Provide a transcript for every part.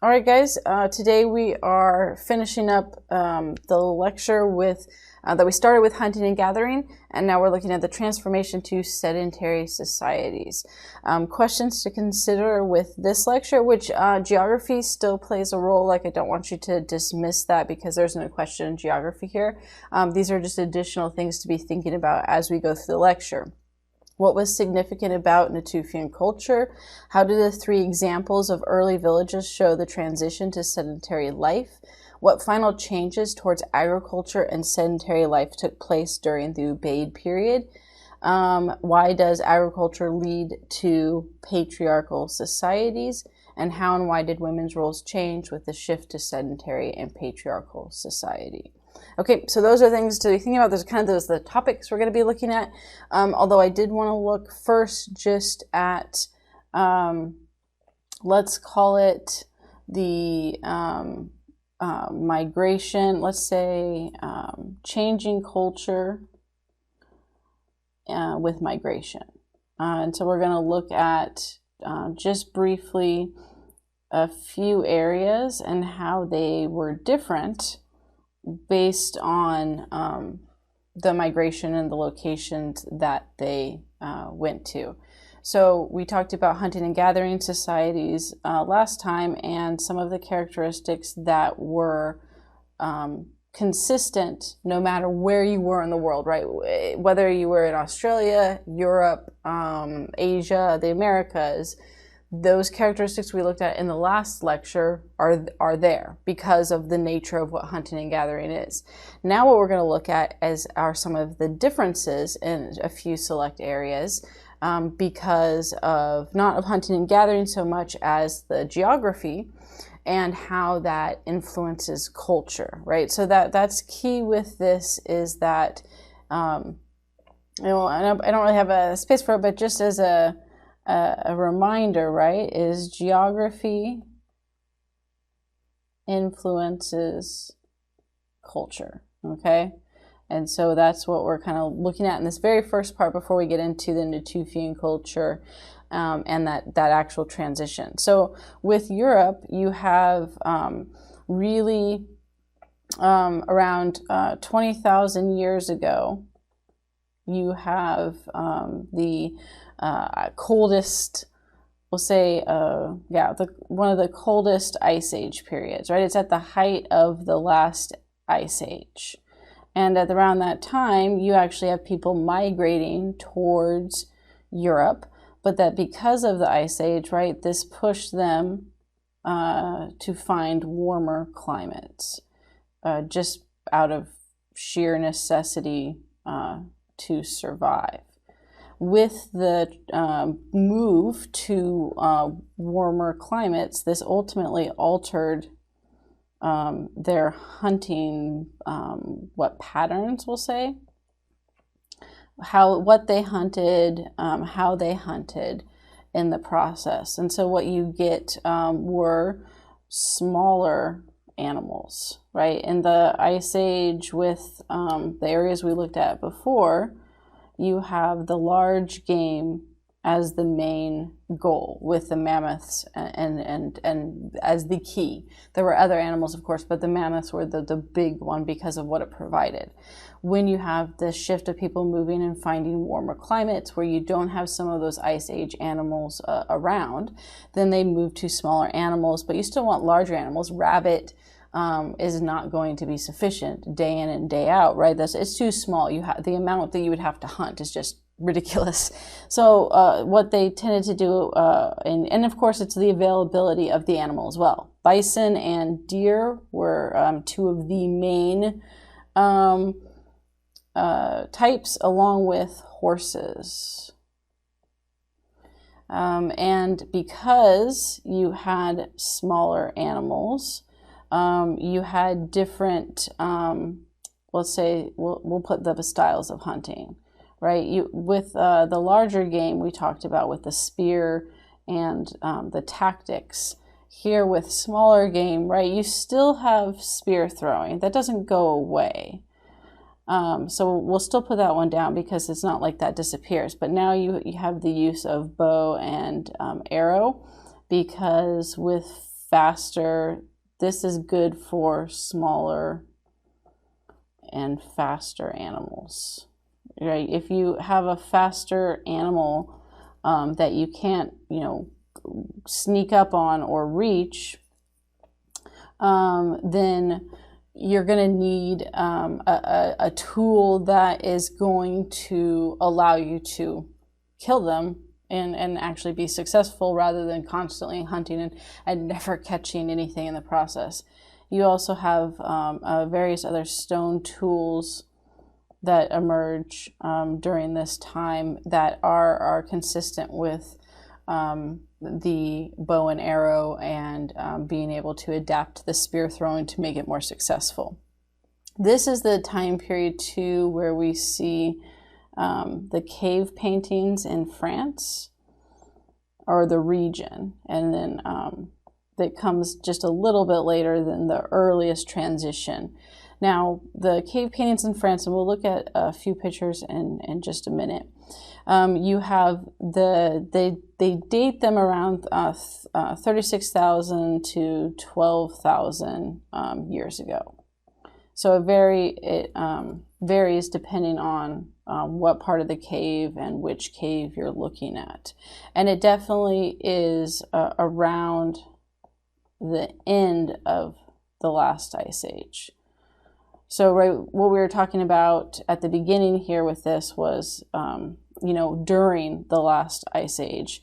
All right, guys, today we are finishing up the lecture with that we started with hunting and gathering, and now we're looking at the transformation to sedentary societies. Questions to consider with this lecture, which geography still plays a role. Like, I don't want you to dismiss that because there's no question in geography here. These are just additional things to be thinking about as we go through the lecture. What was significant about Natufian culture? How did the three examples of early villages show the transition to sedentary life? What final changes towards agriculture and sedentary life took place during the Ubaid period? Why does agriculture lead to patriarchal societies? And how and why did women's roles change with the shift to sedentary and patriarchal society? Okay, so those are things to be thinking about. Those are the topics we're going to be looking at. Although I did want to look first just at, let's call it the migration, let's say changing culture with migration. And so we're going to look at just briefly a few areas and how they were different based on the migration and the locations that they went to. So we talked about hunting and gathering societies last time, and some of the characteristics that were consistent no matter where you were in the world, right? Whether you were in Australia, Europe, Asia, the Americas, those characteristics we looked at in the last lecture are there because of the nature of what hunting and gathering is. Now what we're going to look at are some of the differences in a few select areas because of not of hunting and gathering so much as the geography and how that influences culture, right? So that's key with this is that, I don't really have a space for it, but just as a reminder, right, is geography influences culture, okay? And so that's what we're kind of looking at in this very first part before we get into the Natufian culture and that actual transition. So with Europe, you have really around 20,000 years ago, you have the coldest, we'll say, one of the coldest ice age periods, right? It's at the height of the last ice age. And at around that time, you actually have people migrating towards Europe, but that because of the ice age, right, this pushed them to find warmer climates, just out of sheer necessity to survive. With the move to warmer climates, this ultimately altered their hunting, patterns, we'll say, what they hunted, how they hunted in the process. And so what you get were smaller animals, right? In the Ice Age with the areas we looked at before, you have the large game as the main goal with the mammoths and as the key. There were other animals, of course, but the mammoths were the big one because of what it provided. When you have the shift of people moving and finding warmer climates where you don't have some of those Ice Age animals around, then they move to smaller animals, but you still want larger animals. Rabbit is not going to be sufficient day in and day out, right? It's too small. The amount that you would have to hunt is just ridiculous. So what they tended to do, and of course it's the availability of the animal as well. Bison and deer were two of the main types, along with horses. And because you had smaller animals, you had different, let's say, we'll put the styles of hunting, right? With the larger game we talked about with the spear and the tactics. Here with smaller game, right, you still have spear throwing. That doesn't go away. So we'll still put that one down because it's not like that disappears. But now you have the use of bow and arrow, because with faster. This is good for smaller and faster animals, right? If you have a faster animal that you can't, sneak up on or reach, then you're going to need a tool that is going to allow you to kill them and actually be successful, rather than constantly hunting and never catching anything in the process. You also have various other stone tools that emerge during this time that are consistent with the bow and arrow and being able to adapt the spear throwing to make it more successful. This is the time period too where we see the cave paintings in France, or the region, and then that comes just a little bit later than the earliest transition. Now, the cave paintings in France, and we'll look at a few pictures in just a minute. You have they date them around 36,000 to 12,000 years ago. So it varies depending on what part of the cave and which cave you're looking at. And it definitely is around the end of the last ice age. So what we were talking about at the beginning here with this was, during the last ice age.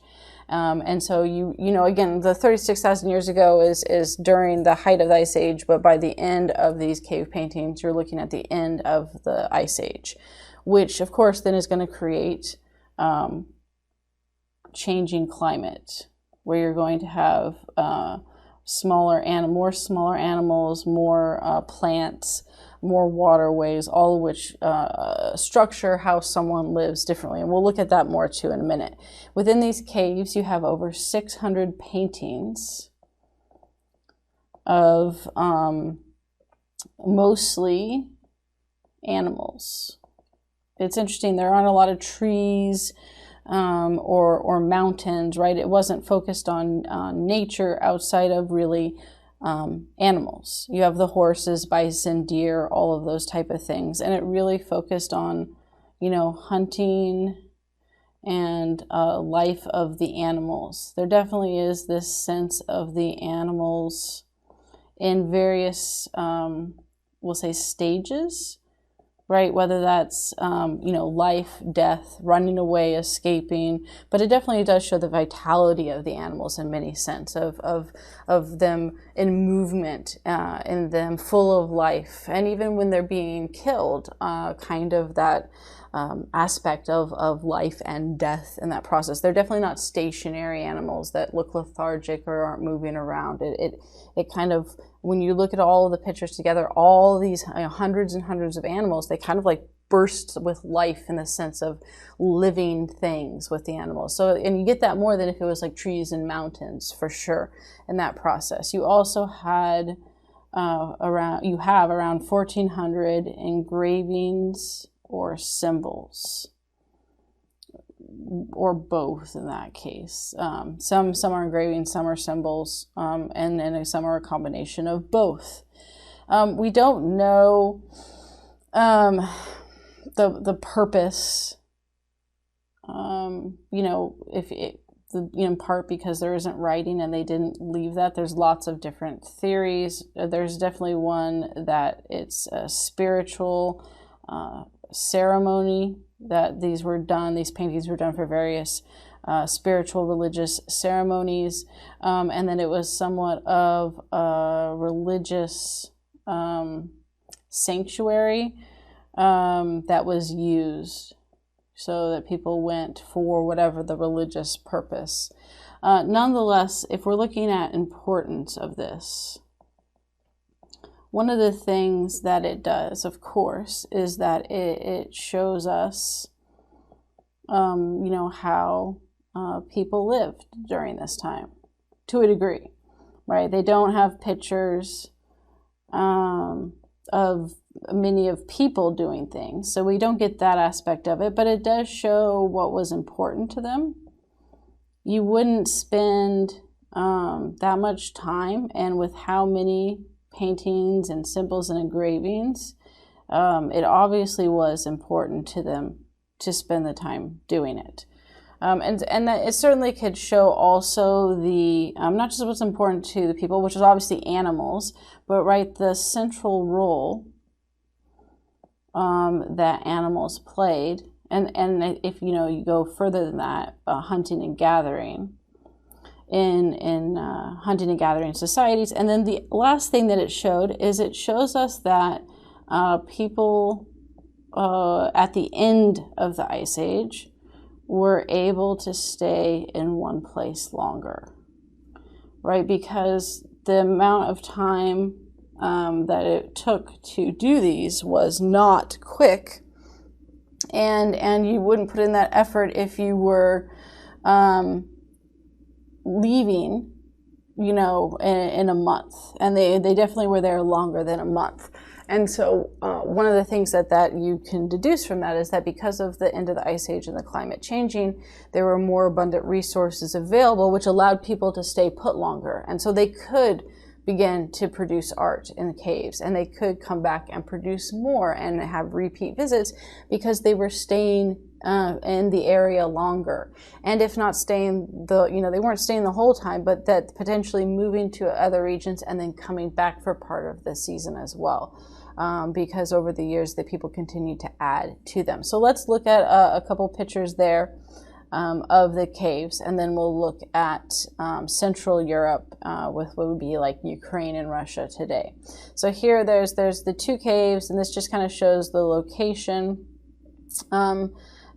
And so again, the 36,000 years ago is during the height of the ice age, but by the end of these cave paintings, you're looking at the end of the ice age, which of course then is going to create changing climate, where you're going to have more smaller animals, more plants, more waterways, all of which structure how someone lives differently. And we'll look at that more too in a minute. Within these caves, you have over 600 paintings of mostly animals. It's interesting, there aren't a lot of trees or mountains, right? It wasn't focused on nature outside of really animals. You have the horses, bison, deer, all of those type of things. And it really focused on, hunting and life of the animals. There definitely is this sense of the animals in various, we'll say, stages, right? Whether that's, life, death, running away, escaping, but it definitely does show the vitality of the animals in many sense of them in movement, in them full of life. And even when they're being killed, kind of that aspect of life and death in that process. They're definitely not stationary animals that look lethargic or aren't moving around. It kind of, when you look at all of the pictures together, all these hundreds and hundreds of animals, they kind of like burst with life in the sense of living things with the animals. So, and you get that more than if it was like trees and mountains, for sure, in that process. You also had around 1,400 engravings or symbols, or both in that case. Some are engravings, some are symbols, and then some are a combination of both. We don't know the purpose, in part because there isn't writing and they didn't leave that. There's lots of different theories. There's definitely one that it's a spiritual ceremony that these paintings were done for various spiritual religious ceremonies, and then it was somewhat of a religious sanctuary that was used so that people went for whatever the religious purpose. Nonetheless, if we're looking at importance of this, one of the things that it does, of course, is that it shows us, how people lived during this time, to a degree, right? They don't have pictures of many of people doing things, so we don't get that aspect of it, but it does show what was important to them. You wouldn't spend that much time, and with how many paintings and symbols and engravings, it obviously was important to them to spend the time doing it. And that it certainly could show also the, not just what's important to the people, which is obviously animals, but right, the central role that animals played. And if you go further than that, hunting and gathering in hunting and gathering societies. And then the last thing that it showed is it shows us that people at the end of the Ice Age were able to stay in one place longer, right? Because the amount of time that it took to do these was not quick, and you wouldn't put in that effort if you were leaving, in a month. And they definitely were there longer than a month. And so one of the things that you can deduce from that is that because of the end of the Ice Age and the climate changing, there were more abundant resources available, which allowed people to stay put longer. And so they could begin to produce art in the caves, and they could come back and produce more and have repeat visits because they were staying in the area longer. And if not staying they weren't staying the whole time, but that potentially moving to other regions and then coming back for part of the season as well. Because over the years the people continued to add to them. So let's look at a couple pictures there of the caves, and then we'll look at Central Europe with what would be like Ukraine and Russia today. So here there's the two caves, and this just kind of shows the location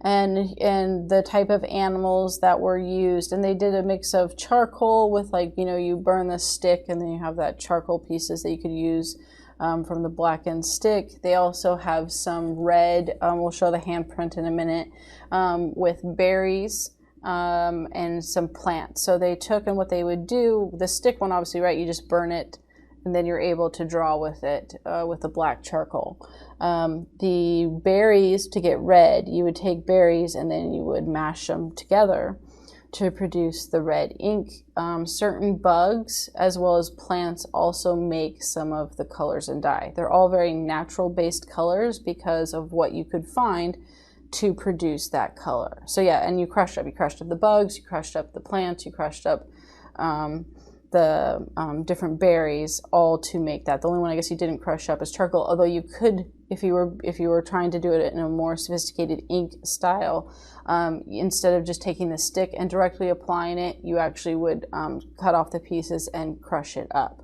and the type of animals that were used. And they did a mix of charcoal with you burn the stick, and then you have that charcoal pieces that you could use from the blackened stick. They also have some red, we'll show the handprint in a minute, with berries and some plants. So they took, and what they would do, the stick one obviously, right, you just burn it and then you're able to draw with it with the black charcoal. The berries, to get red, you would take berries and then you would mash them together to produce the red ink. Certain bugs as well as plants also make some of the colors and dye. They're all very natural based colors because of what you could find to produce that color. So yeah, and you crushed up the bugs, you crushed up the plants, you crushed up the different berries, all to make that. The only one I guess you didn't crush up is charcoal, although you could, if you were trying to do it in a more sophisticated ink style, instead of just taking the stick and directly applying it, you actually would cut off the pieces and crush it up.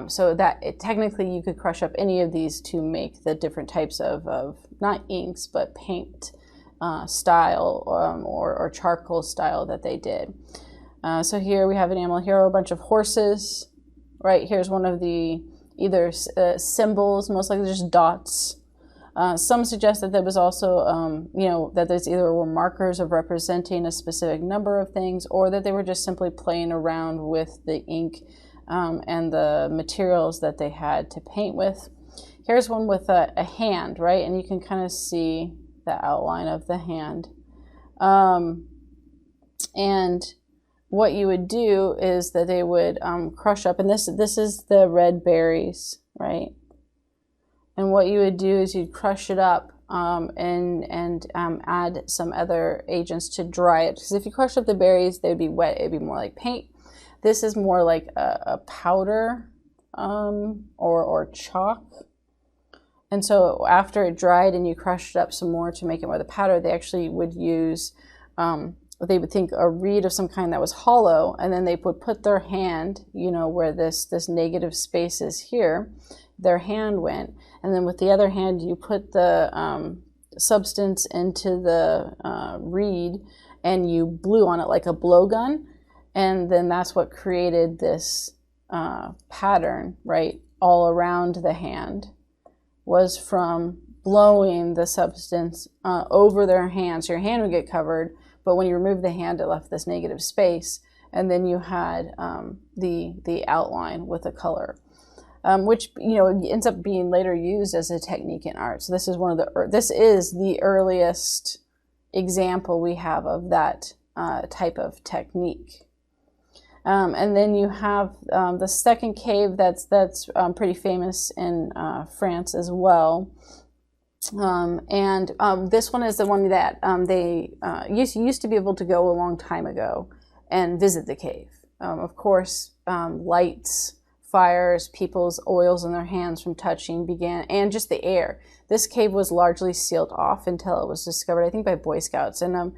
So that technically you could crush up any of these to make the different types of not inks, but paint style or charcoal style that they did. So here we have an animal. Here are a bunch of horses. Right, here's one of the either symbols, most likely just dots. Some suggest that there was also, that there's either were markers of representing a specific number of things, or that they were just simply playing around with the ink and the materials that they had to paint with. Here's one with a hand, right? And you can kind of see the outline of the hand. And what you would do is that they would crush up, and this is the red berries, right? And what you would do is you'd crush it up and add some other agents to dry it. Because if you crush up the berries, they would be wet. It'd be more like paint. This is more like a powder or chalk. And so after it dried and you crushed it up some more to make it more the powder, they actually would use they would think a reed of some kind that was hollow, and then they would put their hand, where this negative space is here, their hand went, and then with the other hand you put the substance into the reed and you blew on it like a blowgun, and then that's what created this pattern, right, all around the hand, was from blowing the substance over their hand. So your hand would get covered, but when you removed the hand, it left this negative space, and then you had the outline with the color, which ends up being later used as a technique in art. So this is this is the earliest example we have of that type of technique. And then you have the second cave that's pretty famous in France as well. This one is the one that they used to be able to go a long time ago and visit the cave. Of course, lights, fires, people's oils in their hands from touching began, and just the air. This cave was largely sealed off until it was discovered, I think, by Boy Scouts, and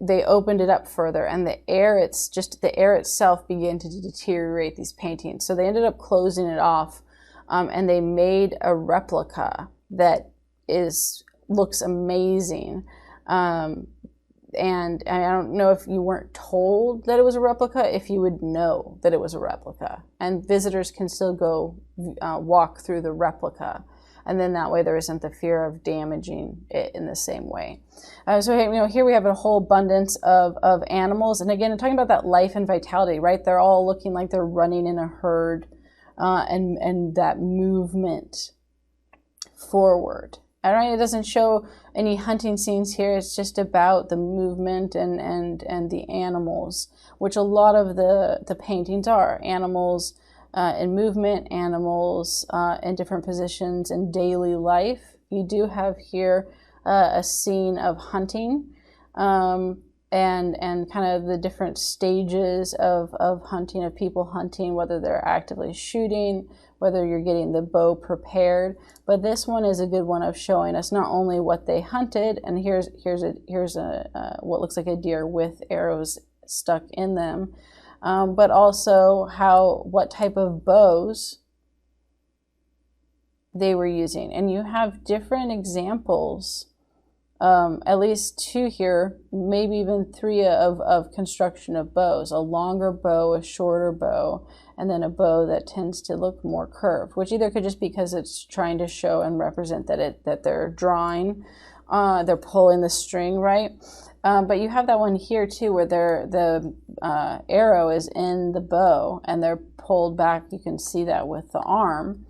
they opened it up further, and the air itself began to deteriorate these paintings. So they ended up closing it off, and they made a replica that looks amazing. And I don't know if you weren't told that it was a replica, if you would know that it was a replica. And visitors can still go walk through the replica. And then that way there isn't the fear of damaging it in the same way. So here we have a whole abundance of animals. And again, I'm talking about that life and vitality, right? They're all looking like they're running in a herd, and that movement forward. All right, it doesn't show any hunting scenes here. It's just about the movement and the animals, which a lot of the paintings are. Animals in movement, animals in different positions in daily life. You do have here a scene of hunting, and kind of the different stages of hunting, of people hunting, whether they're actively shooting, whether you're getting the bow prepared. But this one is a good one of showing us not only what they hunted, and here's what looks like a deer with arrows stuck in them, but also what type of bows they were using. And you have different examples, at least 2 here, maybe even 3 of construction of bows. A longer bow, a shorter bow, and then a bow that tends to look more curved, which either could just be because it's trying to show and represent that they're drawing, they're pulling the string, right? But you have that one here too, where the arrow is in the bow and they're pulled back. You can see that with the arm.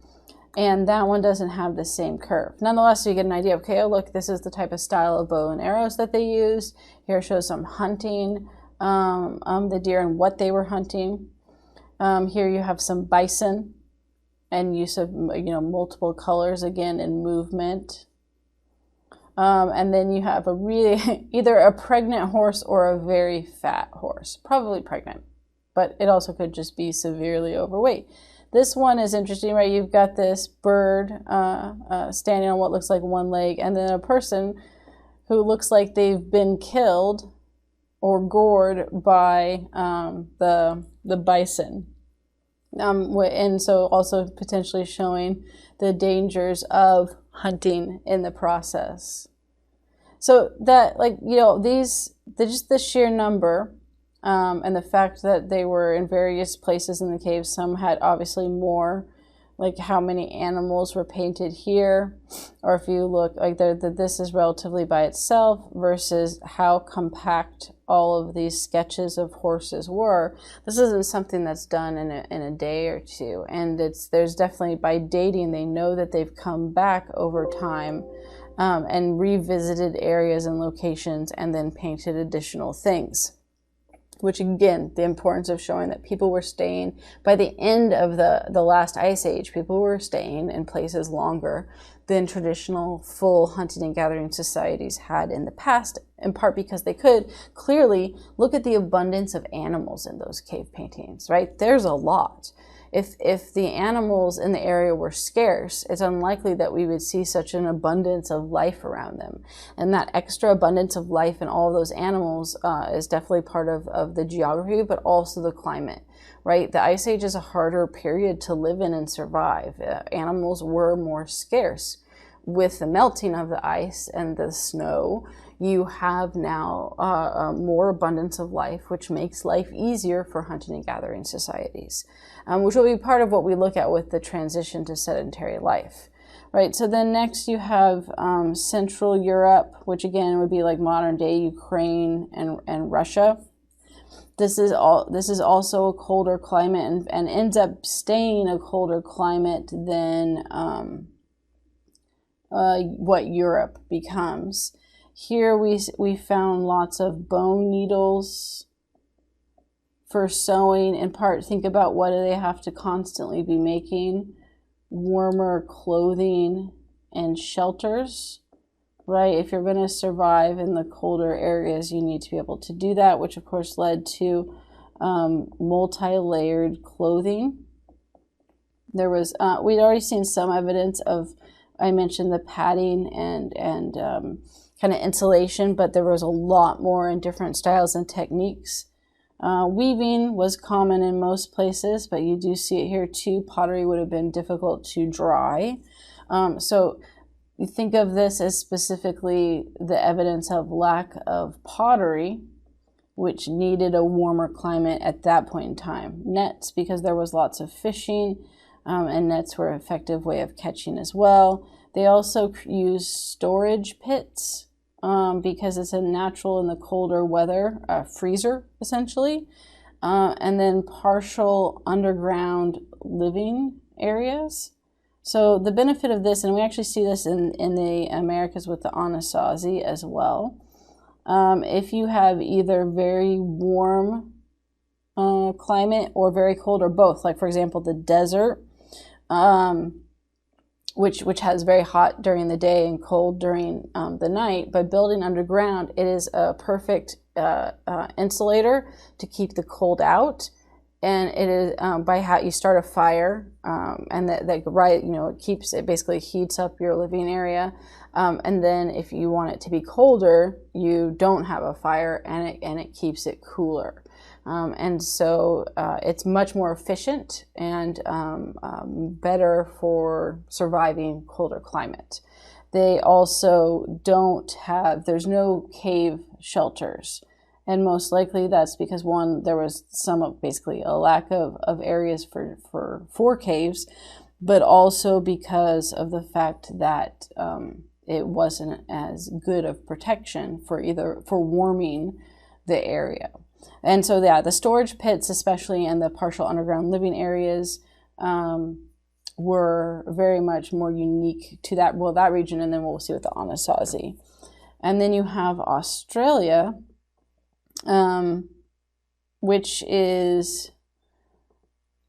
And that one doesn't have the same curve. Nonetheless, you get an idea of, okay, oh, look, this is the type of style of bow and arrows that they used. Here shows some hunting, the deer and what they were hunting. Here you have some bison and use of multiple colors, again, in movement. And then you have either a pregnant horse or a very fat horse, probably pregnant, but it also could just be severely overweight. This one is interesting, right? You've got this bird standing on what looks like one leg, and then a person who looks like they've been killed or gored by the bison. And so also potentially showing the dangers of hunting in the process. So that, just the sheer number, and the fact that they were in various places in the cave. Some had obviously more, like how many animals were painted here, or if you look like this is relatively by itself versus how compact all of these sketches of horses were. This isn't something that's done in a day or two, and there's definitely, by dating, they know that they've come back over time and revisited areas and locations and then painted additional things. Which, again, the importance of showing that people were staying, by the end of the last ice age, people were staying in places longer than traditional full hunting and gathering societies had in the past, in part because they could clearly look at the abundance of animals in those cave paintings, right? There's a lot. If the animals in the area were scarce, it's unlikely that we would see such an abundance of life around them. And that extra abundance of life in all of those animals is definitely part of the geography, but also the climate, right? The Ice Age is a harder period to live in and survive. Animals were more scarce. With the melting of the ice and the snow, you have now more abundance of life, which makes life easier for hunting and gathering societies, which will be part of what we look at with the transition to sedentary life, right? So then next you have Central Europe, which again would be like modern day Ukraine and Russia. This is also a colder climate and ends up staying a colder climate than what Europe becomes. Here we found lots of bone needles for sowing. In part, think about what do they have to constantly be making? Warmer clothing and shelters, right? If you're going to survive in the colder areas, you need to be able to do that, which of course led to multi-layered clothing. There was, we'd already seen some evidence of, I mentioned the padding and kind of insulation, but there was a lot more in different styles and techniques. Weaving was common in most places, but you do see it here too. Pottery would have been difficult to dry. So you think of this as specifically the evidence of lack of pottery, which needed a warmer climate at that point in time. Nets, because there was lots of fishing, and nets were an effective way of catching as well. They also used storage pits, because it's a natural in the colder weather, freezer essentially, and then partial underground living areas. So the benefit of this, and we actually see this in the Americas with the Anasazi as well, if you have either very warm climate or very cold or both, like for example the desert, which has very hot during the day and cold during the night. By building underground, it is a perfect insulator to keep the cold out. And it is by how you start a fire, and that right, it keeps it, basically heats up your living area. And then if you want it to be colder, you don't have a fire, and it keeps it cooler. And so it's much more efficient and better for surviving colder climate. They also don't have, there's no cave shelters. And most likely that's because, one, there was basically a lack of areas for caves, but also because of the fact that it wasn't as good of protection for warming the area. And so, yeah, the storage pits, especially in the partial underground living areas, were very much more unique to that region, and then we'll see with the Anasazi. And then you have Australia, which is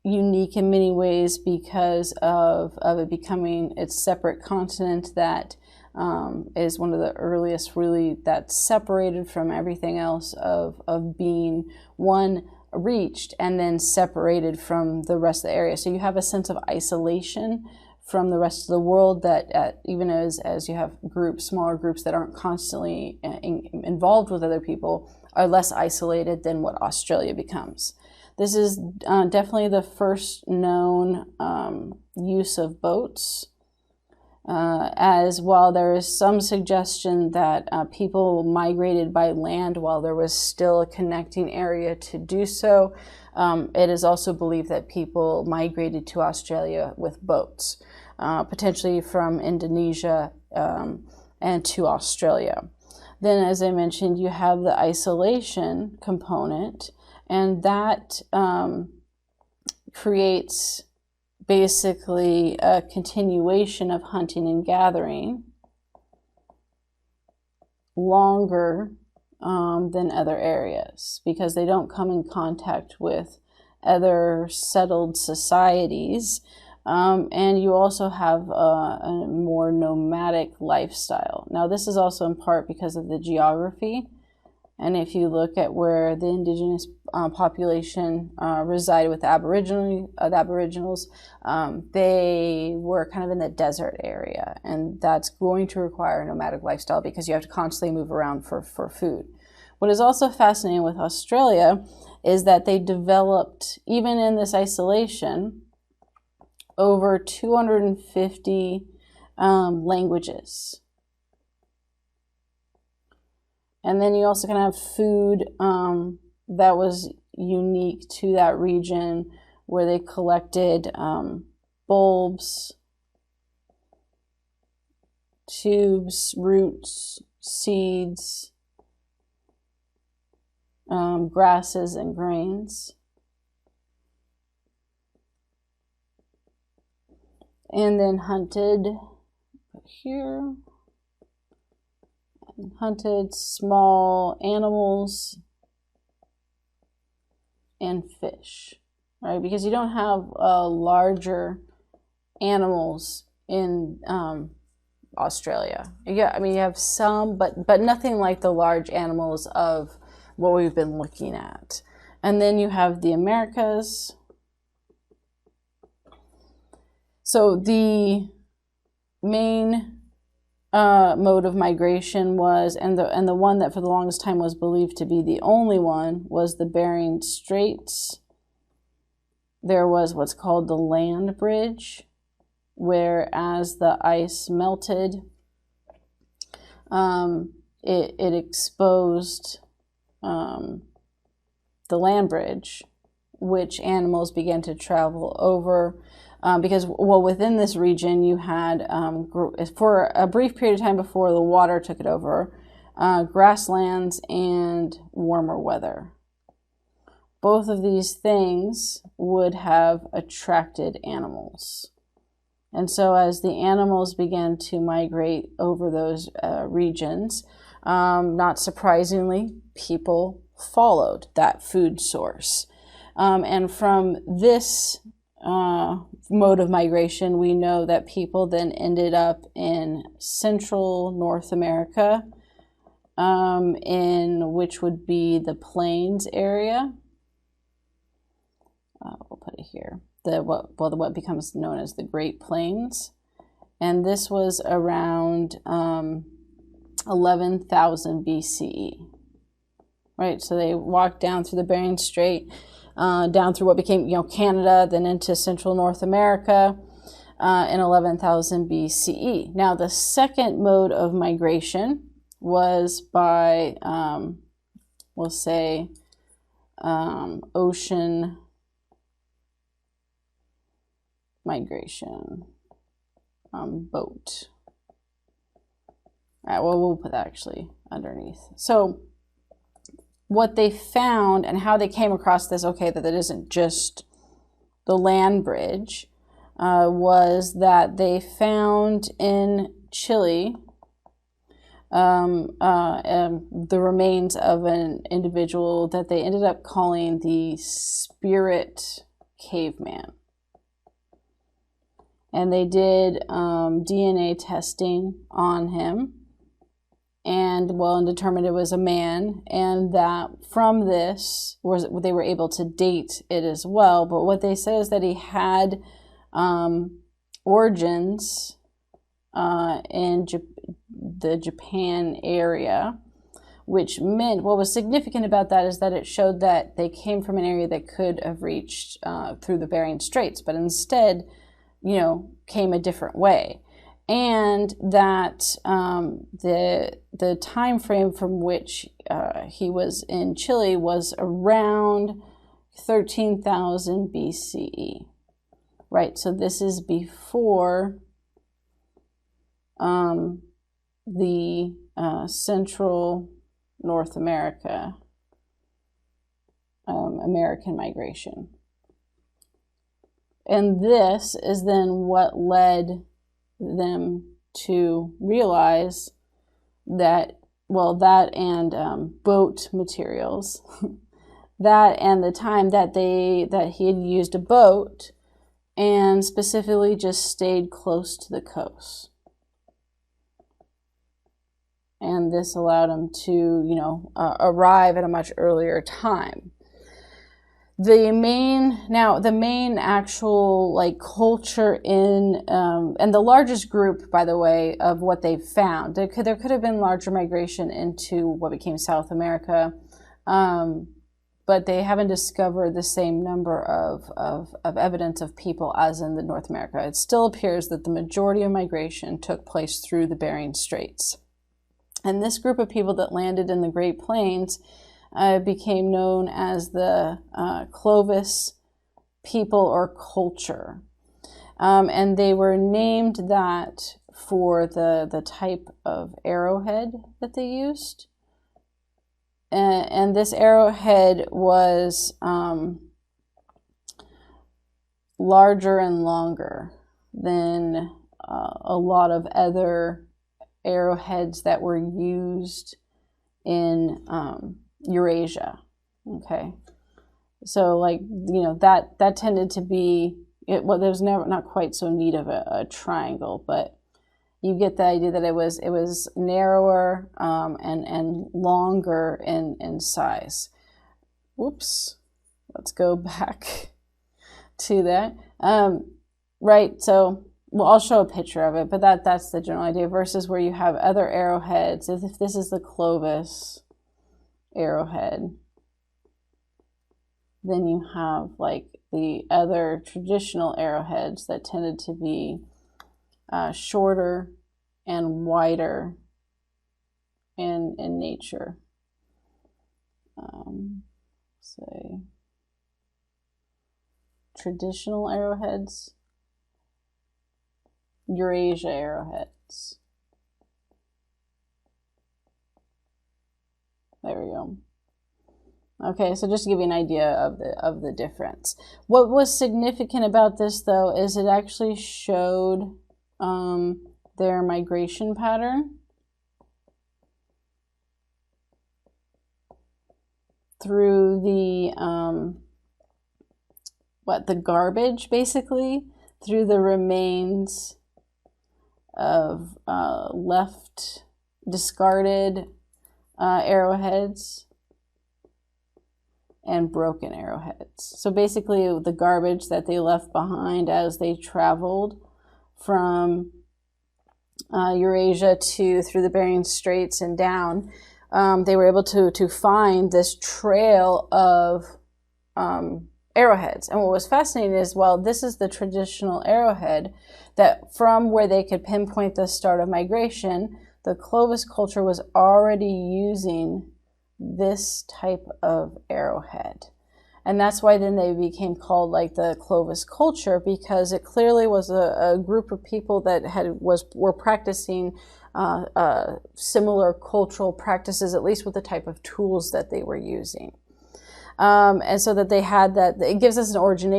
unique in many ways because of it becoming its separate continent that is one of the earliest really that's separated from everything else of being one reached and then separated from the rest of the area. So you have a sense of isolation from the rest of the world that even as you have smaller groups that aren't constantly involved with other people, are less isolated than what Australia becomes. This is definitely the first known use of boats, as while there is some suggestion that people migrated by land while there was still a connecting area to do so. It is also believed that people migrated to Australia with boats, potentially from Indonesia and to Australia. Then, as I mentioned, you have the isolation component, and that creates basically a continuation of hunting and gathering longer than other areas, because they don't come in contact with other settled societies. And you also have a more nomadic lifestyle. Now, this is also in part because of the geography. And if you look at where the indigenous population resided with the Aboriginals, they were kind of in the desert area. And that's going to require a nomadic lifestyle because you have to constantly move around for food. What is also fascinating with Australia is that they developed, even in this isolation, over 250 languages. And then you also kind of have food that was unique to that region, where they collected bulbs, tubes, roots, seeds, grasses, and grains. And then hunted here. Hunted small animals and fish, right? Because you don't have larger animals in Australia. Yeah, I mean, you have some, but nothing like the large animals of what we've been looking at. And then you have the Americas. So the main mode of migration was, and the one that for the longest time was believed to be the only one, was the Bering Straits. There was what's called the land bridge, where as the ice melted, it exposed the land bridge, which animals began to travel over. Because, well, within this region, you had, for a brief period of time before the water took it over, grasslands and warmer weather. Both of these things would have attracted animals. And so as the animals began to migrate over those regions, not surprisingly, people followed that food source. And from this mode of migration, we know that people then ended up in central North America, in which would be the plains area. We'll put it here. What becomes known as the Great Plains. And this was around 11,000 BCE. Right, so they walked down through the Bering Strait, down through what became, Canada, then into central North America in 11,000 BCE. Now, the second mode of migration was by, we'll say, ocean migration, boat. All right, well, we'll put that actually underneath. So what they found and how they came across this, that it isn't just the land bridge, was that they found in Chile the remains of an individual that they ended up calling the Spirit Caveman. And they did DNA testing on him, and determined it was a man, and that from this they were able to date it as well. But what they said is that he had origins in the Japan area, which meant, what was significant about that is that it showed that they came from an area that could have reached through the Bering Straits, but instead, came a different way. And that the time frame from which he was in Chile was around 13,000 BCE. Right, so this is before the central North America, American migration. And this is then what led them to realize that, that and boat materials, that and the time that he had used a boat and specifically just stayed close to the coast. And this allowed him to, arrive at a much earlier time. The main actual culture in, and the largest group, by the way, of what they found, there could have been larger migration into what became South America, but they haven't discovered the same number of evidence of people as in the North America. It still appears that the majority of migration took place through the Bering Straits. And this group of people that landed in the Great Plains became known as the Clovis people or culture. And they were named that for the type of arrowhead that they used. And this arrowhead was larger and longer than a lot of other arrowheads that were used in Eurasia. Okay, So like, you know, that tended to be it. Well, there was never not quite so neat of a triangle, but you get the idea that it was narrower and longer in size. Whoops. Let's go back to that. Right. So, well, I'll show a picture of it, but that's the general idea. Versus where you have other arrowheads. If this is the Clovis arrowhead, then you have like the other traditional arrowheads that tended to be shorter and wider in nature. Say traditional arrowheads, Eurasia arrowheads. There we go. Okay, so just to give you an idea of the difference. What was significant about this, though, is it actually showed their migration pattern through the the garbage, basically, through the remains of left discarded arrowheads and broken arrowheads. So basically the garbage that they left behind as they traveled from Eurasia through the Bering Straits and down, they were able to find this trail of arrowheads. And what was fascinating is, well, this is the traditional arrowhead that from where they could pinpoint the start of migration, the Clovis culture was already using this type of arrowhead. And that's why then they became called like the Clovis culture, because it clearly was a group of people that were practicing similar cultural practices, at least with the type of tools that they were using. And so that they had that, it gives us an origin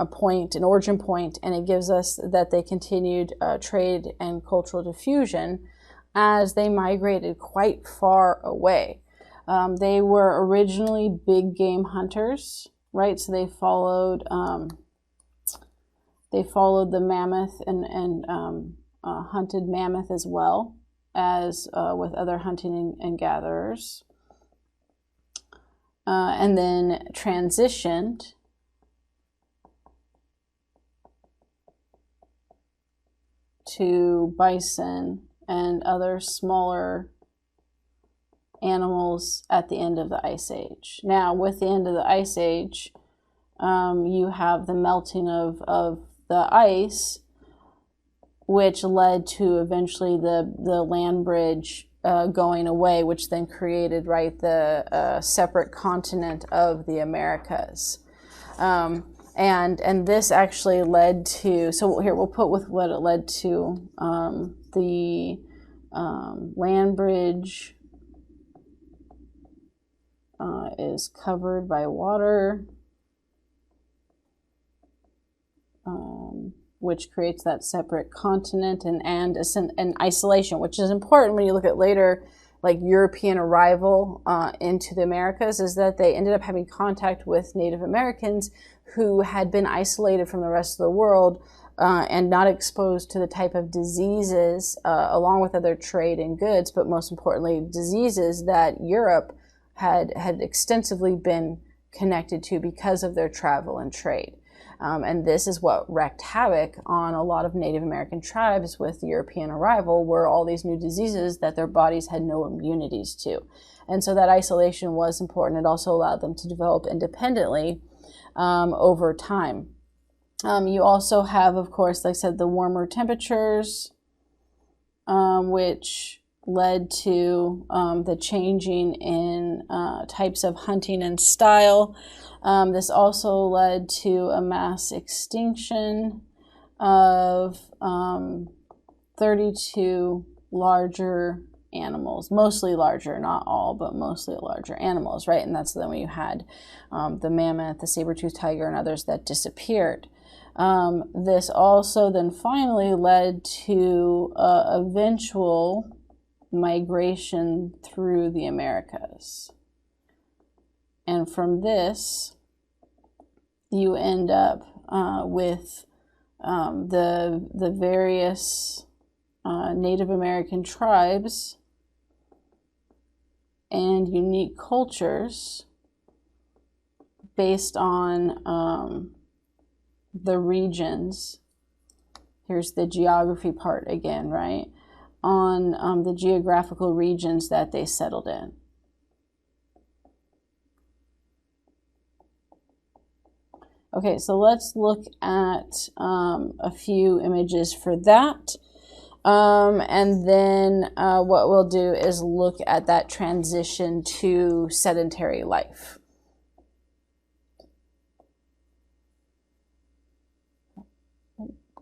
point, and it gives us that they continued trade and cultural diffusion as they migrated quite far away. They were originally big game hunters, right? So they followed the mammoth and hunted mammoth as well as with other hunting and gatherers. And then transitioned to bison and other smaller animals at the end of the Ice Age. Now, with the end of the Ice Age, you have the melting of the ice, which led to eventually the land bridge going away, which then created, right, the separate continent of the Americas. And this actually led to, so here we'll put with what it led to, the land bridge is covered by water, which creates that separate continent and isolation, which is important when you look at later, like European arrival into the Americas, is that they ended up having contact with Native Americans who had been isolated from the rest of the world and not exposed to the type of diseases, along with other trade and goods, but most importantly, diseases that Europe had extensively been connected to because of their travel and trade. And this is what wreaked havoc on a lot of Native American tribes with European arrival, were all these new diseases that their bodies had no immunities to. And so that isolation was important. It also allowed them to develop independently over time. You also have, of course, like I said, the warmer temperatures, which led to the changing in types of hunting and style. This also led to a mass extinction of 32 larger animals, mostly larger, not all, but mostly larger animals, right? And that's then when you had the mammoth, the saber-toothed tiger, and others that disappeared. This also then finally led to eventual migration through the Americas. And from this, you end up with the various Native American tribes and unique cultures based on the regions. Here's the geography part again, right? On the geographical regions that they settled in. Okay, so let's look at a few images for that. And then what we'll do is look at that transition to sedentary life.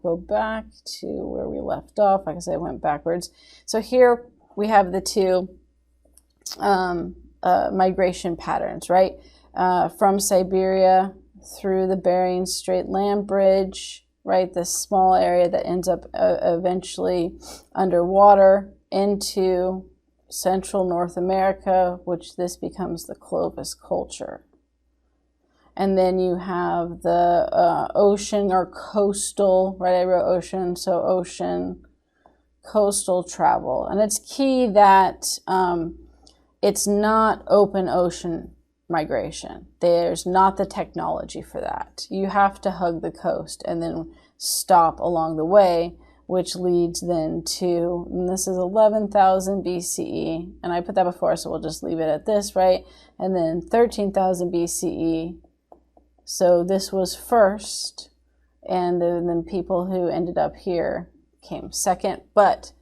Go back to where we left off. Like I said, I went backwards. So here we have the two migration patterns, right? From Siberia through the Bering Strait land bridge, right? This small area that ends up eventually underwater into central North America, which this becomes the Clovis culture. And then you have the ocean or coastal, right? I wrote ocean, so ocean, coastal travel. And it's key that it's not open ocean migration. There's not the technology for that. You have to hug the coast and then stop along the way, which leads then to, and this is 11,000 BCE, and I put that before, so we'll just leave it at this, right? And then 13,000 BCE. So this was first, and then people who ended up here came second, but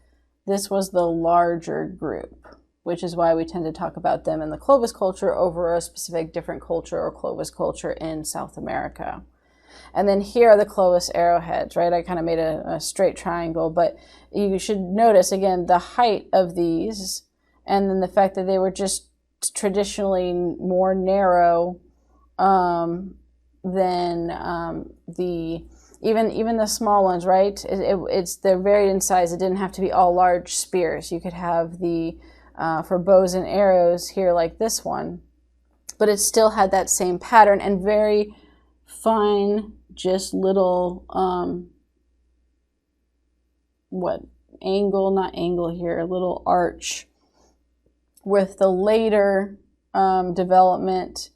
this was the larger group, which is why we tend to talk about them in the Clovis culture over a specific different culture or Clovis culture in South America. And then here are the Clovis arrowheads, right? I kind of made a straight triangle, but you should notice, again, the height of these, and then the fact that they were just traditionally more narrow than the even the small ones, right? They're varied in size. It didn't have to be all large spears. You could have the for bows and arrows here like this one, but it still had that same pattern and very fine, just little little arch with the later development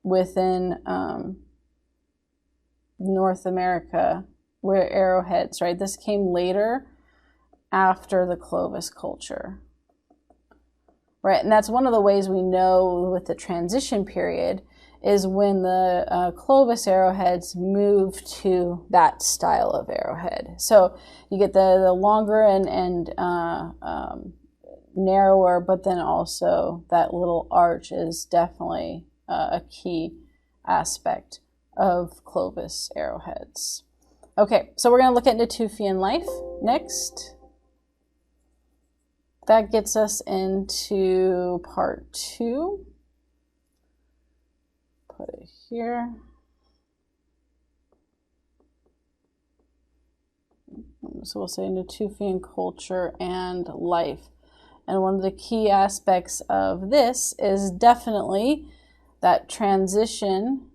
within North America, where arrowheads, right? This came later after the Clovis culture, right? And that's one of the ways we know with the transition period is when the Clovis arrowheads move to that style of arrowhead. So you get the longer and narrower, but then also that little arch is definitely a key aspect of Clovis arrowheads. Okay, so we're going to look at Natufian life next. That gets us into part 2. Put it here. So we'll say Natufian culture and life. And one of the key aspects of this is definitely that transition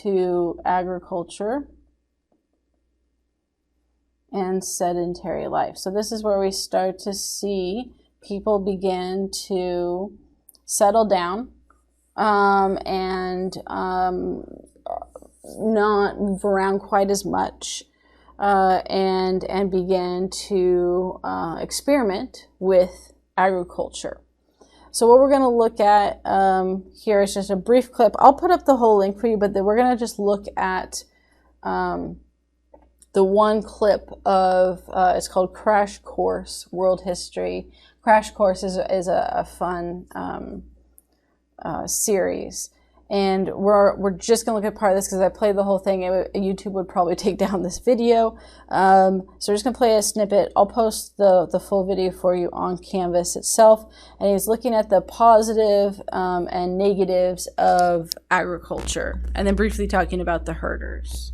to agriculture and sedentary life. So this is where we start to see people begin to settle down and not move around quite as much and begin to experiment with agriculture. So what we're going to look at here is just a brief clip. I'll put up the whole link for you, but then we're going to just look at the one clip of, it's called Crash Course, World History. Crash Course is a fun series. And we're just going to look at part of this because I played the whole thing. YouTube would probably take down this video. So we're just going to play a snippet. I'll post the full video for you on Canvas itself. And he's looking at the positive and negatives of agriculture. And then briefly talking about the herders.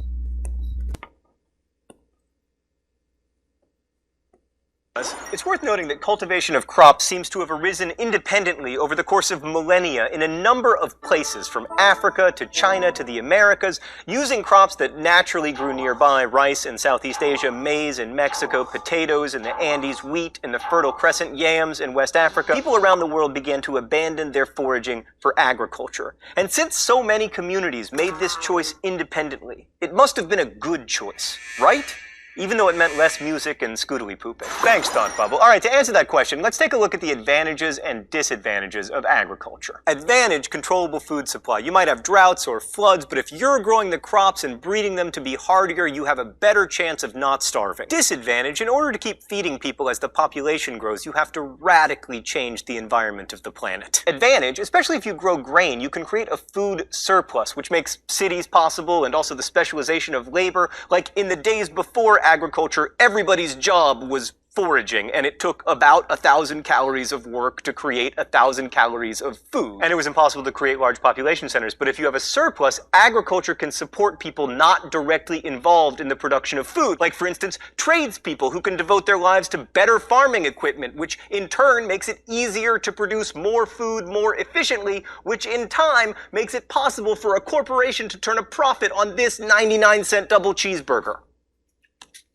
It's worth noting that cultivation of crops seems to have arisen independently over the course of millennia in a number of places, from Africa to China to the Americas, using crops that naturally grew nearby: rice in Southeast Asia, maize in Mexico, potatoes in the Andes, wheat in the Fertile Crescent, yams in West Africa. People around the world began to abandon their foraging for agriculture. And since so many communities made this choice independently, it must have been a good choice, right? Even though it meant less music and scootily pooping. Thanks, Thought Bubble. All right, to answer that question, let's take a look at the advantages and disadvantages of agriculture. Advantage: controllable food supply. You might have droughts or floods, but if you're growing the crops and breeding them to be hardier, you have a better chance of not starving. Disadvantage: in order to keep feeding people as the population grows, you have to radically change the environment of the planet. Advantage: especially if you grow grain, you can create a food surplus, which makes cities possible and also the specialization of labor. Like in the days before agriculture, everybody's job was foraging, and it took about 1,000 calories of work to create 1,000 calories of food. And it was impossible to create large population centers. But if you have a surplus, agriculture can support people not directly involved in the production of food. Like, for instance, tradespeople who can devote their lives to better farming equipment, which in turn makes it easier to produce more food more efficiently, which in time makes it possible for a corporation to turn a profit on this 99-cent double cheeseburger.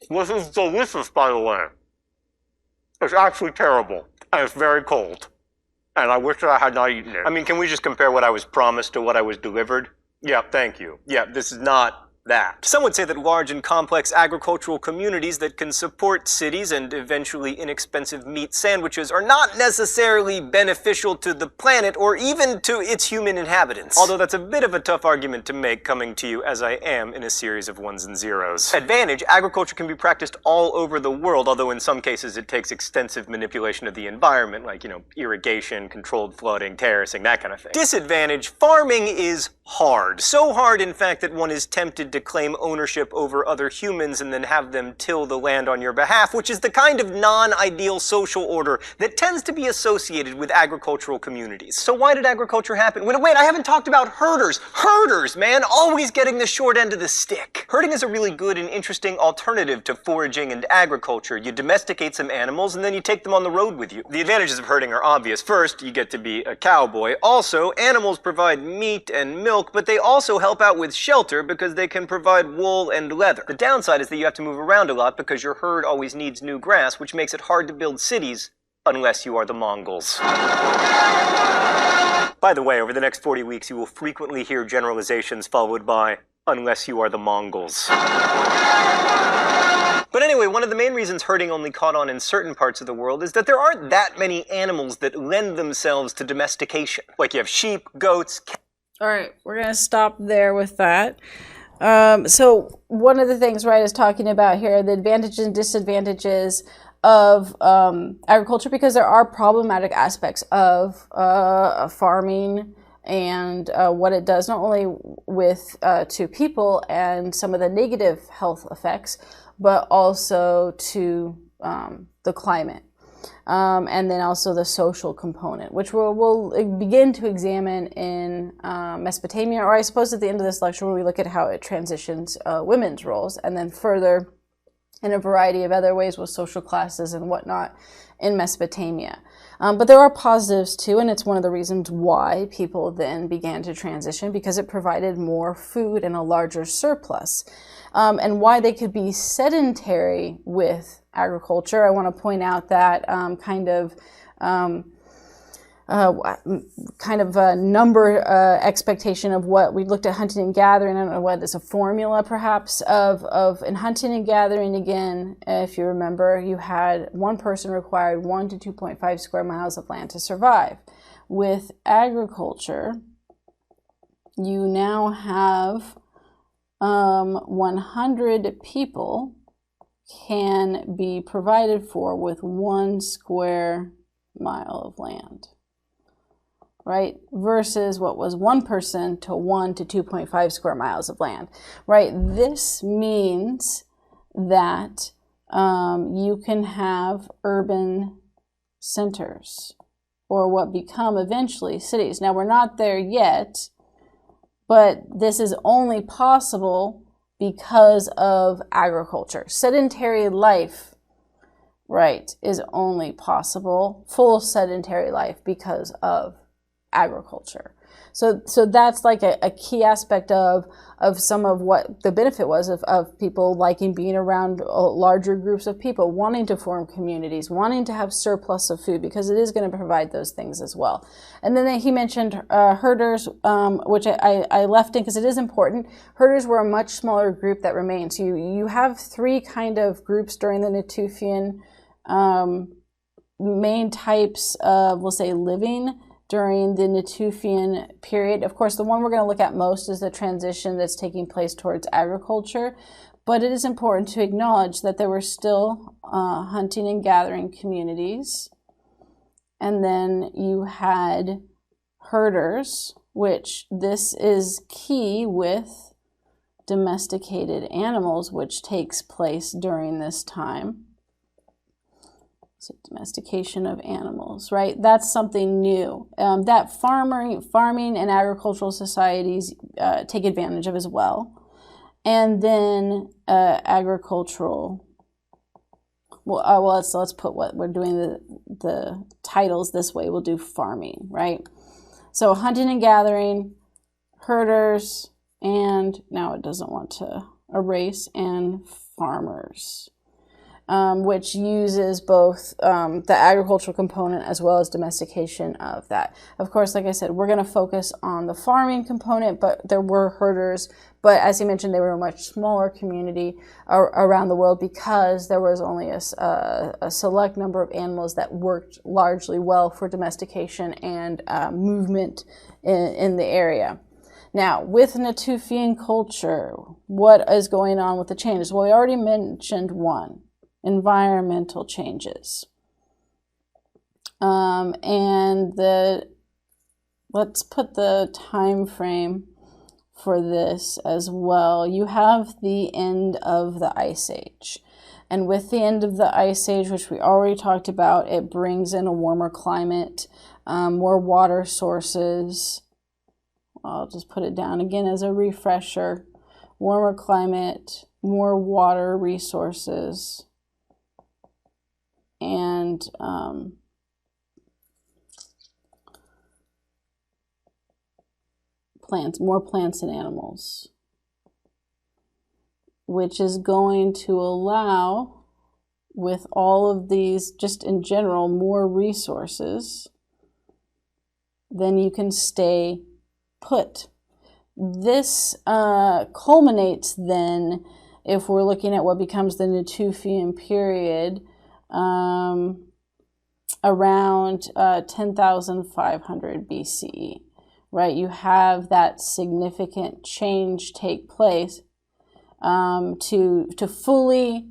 This is delicious, by the way. It's actually terrible, and it's very cold. And I wish that I had not eaten it. I mean, can we just compare what I was promised to what I was delivered? Yeah, thank you. Yeah, this is not that. Some would say that large and complex agricultural communities that can support cities and eventually inexpensive meat sandwiches are not necessarily beneficial to the planet or even to its human inhabitants. Although that's a bit of a tough argument to make, coming to you as I am in a series of ones and zeros. Advantage: agriculture can be practiced all over the world, although in some cases it takes extensive manipulation of the environment, like, irrigation, controlled flooding, terracing, that kind of thing. Disadvantage: farming is hard. So hard, in fact, that one is tempted to claim ownership over other humans and then have them till the land on your behalf, which is the kind of non-ideal social order that tends to be associated with agricultural communities. So why did agriculture happen? Wait, I haven't talked about herders. Herders, man, always getting the short end of the stick. Herding is a really good and interesting alternative to foraging and agriculture. You domesticate some animals and then you take them on the road with you. The advantages of herding are obvious. First, you get to be a cowboy. Also, animals provide meat and milk, but they also help out with shelter because they can provide wool and leather. The downside is that you have to move around a lot because your herd always needs new grass, which makes it hard to build cities unless you are the Mongols. By the way, over the next 40 weeks, you will frequently hear generalizations followed by, unless you are the Mongols. But anyway, one of the main reasons herding only caught on in certain parts of the world is that there aren't that many animals that lend themselves to domestication. Like, you have sheep, goats, All right, we're going to stop there with that. So one of the things, right, is talking about here, the advantages and disadvantages of agriculture, because there are problematic aspects of farming and what it does, not only with to people and some of the negative health effects, but also to the climate. And then also the social component, which we'll begin to examine in Mesopotamia, or I suppose at the end of this lecture when we look at how it transitions women's roles, and then further in a variety of other ways with social classes and whatnot in Mesopotamia. But there are positives too, and it's one of the reasons why people then began to transition, because it provided more food and a larger surplus. And why they could be sedentary with agriculture. I want to point out that kind of a number expectation of what we looked at hunting and gathering. I don't know what is a formula perhaps of in hunting and gathering. Again, if you remember, you had one person required 1 to 2.5 square miles of land to survive. With agriculture, you now have 100 people can be provided for with 1 square mile of land, right? Versus what was 1 person to 1 to 2.5 square miles of land, right? This means that you can have urban centers, or what become eventually cities. Now, we're not there yet, but this is only possible because of agriculture. Sedentary life right, is only possible, full sedentary life, because of agriculture. So that's like a key aspect of some of what the benefit was of people liking being around larger groups of people, wanting to form communities, wanting to have surplus of food, because it is going to provide those things as well. And then he mentioned herders, which I left in because it is important. Herders were a much smaller group that remained. So you have three kind of groups during the Natufian, main types of, we'll say, living during the Natufian period. Of course, the one we're going to look at most is the transition that's taking place towards agriculture, but it is important to acknowledge that there were still hunting and gathering communities. And then you had herders, which this is key with domesticated animals, which takes place during this time. So domestication of animals, right? That's something new that farming and agricultural societies take advantage of as well. And then agricultural. Well, let's put what we're doing the titles this way. We'll do farming, right? So hunting and gathering, herders, and now it doesn't want to erase, and farmers. Which uses both the agricultural component as well as domestication of that. Of course, like I said, we're going to focus on the farming component, but there were herders. But as he mentioned, they were a much smaller community around the world, because there was only a select number of animals that worked largely well for domestication and movement in the area. Now, with Natufian culture, what is going on with the changes? Well, we already mentioned one. Environmental changes. And let's put the time frame for this as well. You have the end of the Ice Age. And with the end of the Ice Age, which we already talked about, it brings in a warmer climate, more water sources. I'll just put it down again as a refresher. Warmer climate, more water resources, and more plants and animals, which is going to allow, with all of these, just in general, more resources, then you can stay put. This culminates then, if we're looking at what becomes the Natufian period, around 10,500 BCE, right? You have that significant change take place to fully,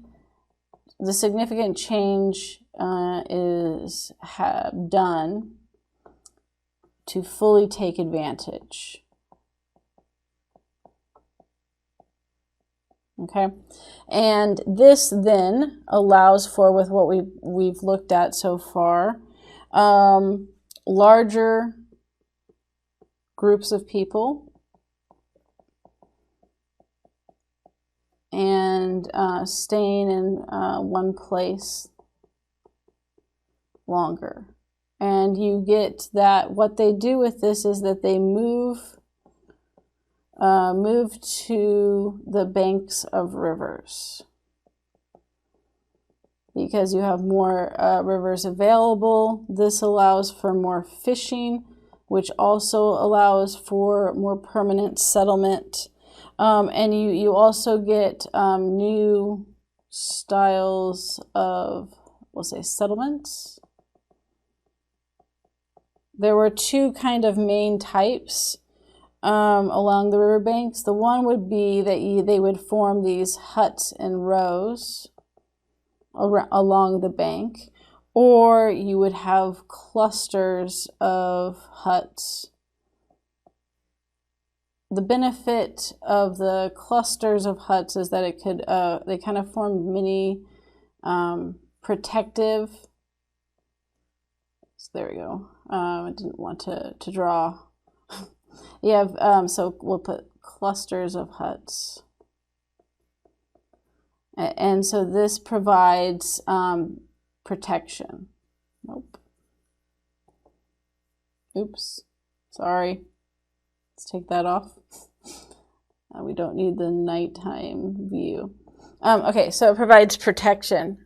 the significant change is done to fully take advantage. Okay, and this then allows for, with what we've looked at so far, larger groups of people and staying in one place longer. And you get that what they do with this is that they move to the banks of rivers, because you have more rivers available. This allows for more fishing, which also allows for more permanent settlement. And you also get new styles of, we'll say, settlements. There were two kind of main types along the riverbanks. The one would be that they would form these huts in rows along the bank, or you would have clusters of huts. The benefit of the clusters of huts is that it could they kind of form mini protective. So there we go. I didn't want to draw. You have so we'll put clusters of huts, and so this provides protection. Nope. Oops. Sorry. Let's take that off. We don't need the nighttime view. Okay, so it provides protection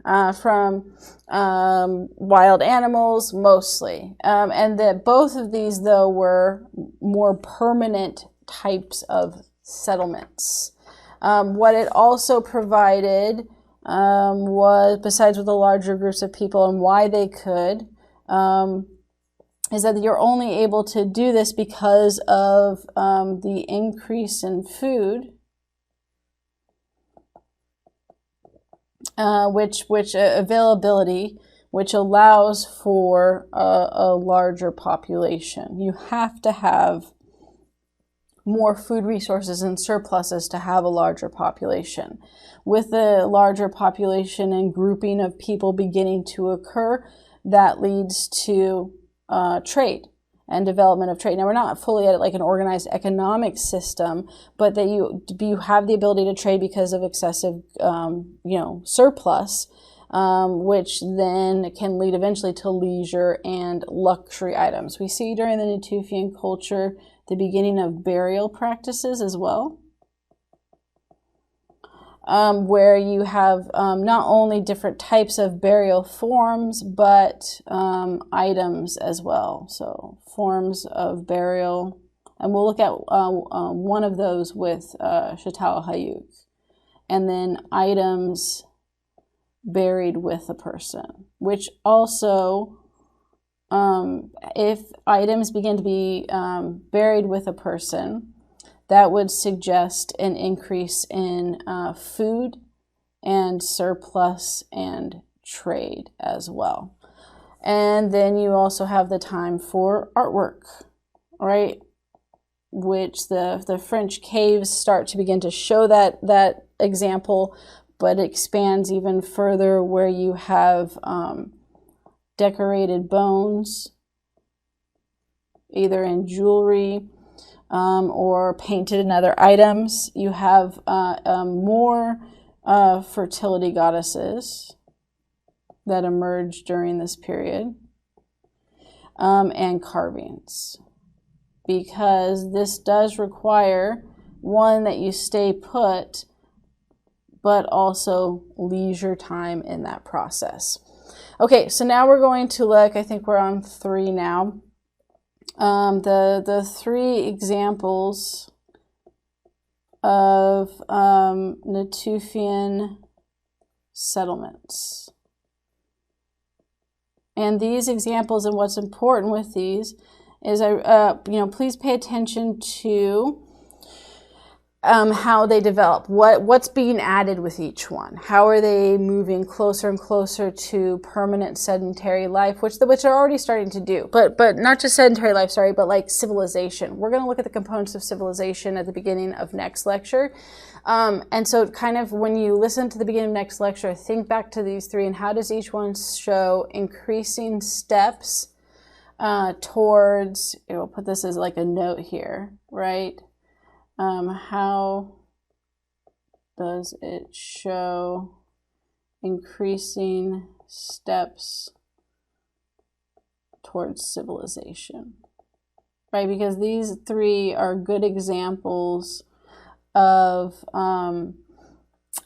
from wild animals mostly. And that both of these, though, were more permanent types of settlements. What it also provided was, besides with the larger groups of people and why they could, is that you're only able to do this because of the increase in food, which availability, which allows for a larger population. You have to have more food resources and surpluses to have a larger population. With a larger population and grouping of people beginning to occur, that leads to trade and development of trade. Now, we're not fully at it like an organized economic system, but that you have the ability to trade because of excessive, surplus, which then can lead eventually to leisure and luxury items. We see during the Natufian culture the beginning of burial practices as well, where you have not only different types of burial forms, but items as well. So forms of burial, and we'll look at one of those with Chatal Hayuk, and then items buried with a person, which also, if items begin to be buried with a person, that would suggest an increase in food and surplus and trade as well. And then you also have the time for artwork, right? Which the French caves start to begin to show that example, but expands even further where you have decorated bones, either in jewelry or painted in other items. You have more fertility goddesses that emerge during this period, and carvings, because this does require, one, that you stay put, but also leisure time in that process. Okay, so now we're going to look, I think we're on 3 now. The 3 examples of Natufian settlements. And these examples, and what's important with these is, please pay attention to how they develop. What's being added with each one? How are they moving closer and closer to permanent sedentary life, which they're already starting to do. But not just sedentary life, but like civilization. We're going to look at the components of civilization at the beginning of next lecture. And so kind of when you listen to the beginning of next lecture, think back to these 3 and how does each one show increasing steps towards, we'll put this as like a note here, right? How does it show increasing steps towards civilization, right? Because these 3 are good examples of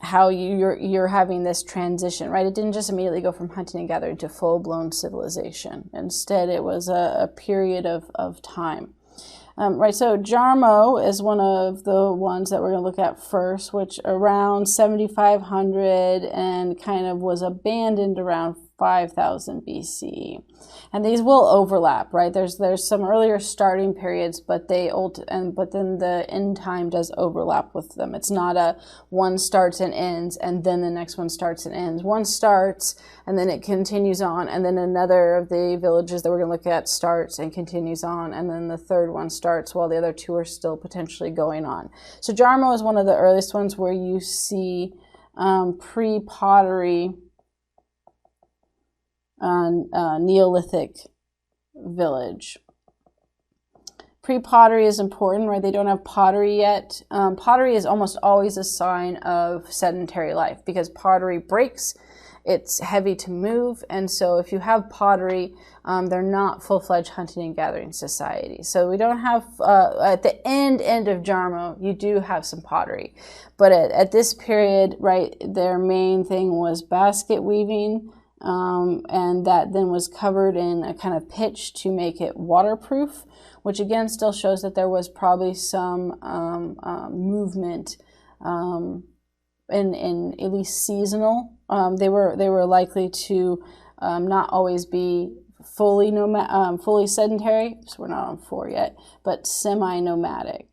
how you're having this transition, right? It didn't just immediately go from hunting and gathering to full-blown civilization. Instead, it was a period of time. Right, so Jarmo is one of the ones that we're going to look at first, which around 7,500 and kind of was abandoned around 5,000 BC. And these will overlap, right? There's some earlier starting periods, but then the end time does overlap with them. It's not a one starts and ends, and then the next one starts and ends. One starts, and then it continues on, and then another of the villages that we're going to look at starts and continues on, and then the third one starts while the other 2 are still potentially going on. So Jarmo is one of the earliest ones where you see pre-pottery Neolithic village. Pre-pottery is important, right? They don't have pottery yet. Pottery is almost always a sign of sedentary life because pottery breaks it's heavy to move, and so if you have pottery, they're not full-fledged hunting and gathering societies. So we don't have, at the end of Jarmo, you do have some pottery. But at this period, right, their main thing was basket weaving, and that then was covered in a kind of pitch to make it waterproof, which again still shows that there was probably some movement in at least seasonal. They were likely to not always be fully sedentary, so we're not on 4 yet, but semi-nomadic.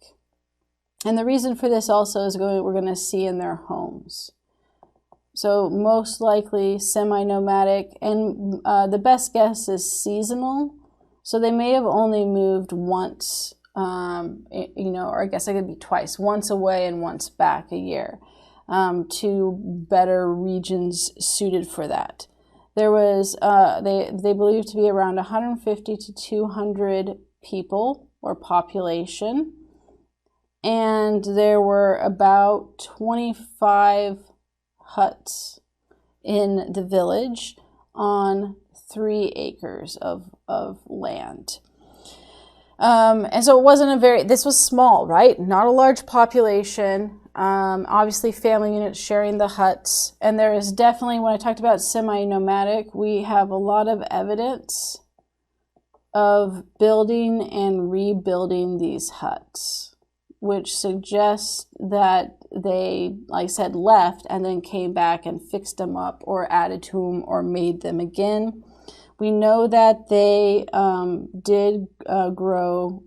And the reason for this also is we're going to see in their homes. So most likely semi-nomadic, and the best guess is seasonal. So they may have only moved once, or I guess it could be twice, once away and once back a year, to better regions suited for that. There was, they believed to be around 150 to 200 people or population. And there were about 25 huts in the village on 3 acres of land. And so it wasn't this was small, right? Not a large population. Obviously family units sharing the huts. And there is definitely, when I talked about semi-nomadic, we have a lot of evidence of building and rebuilding these huts, which suggests that they, like I said, left and then came back and fixed them up or added to them or made them again. We know that they did grow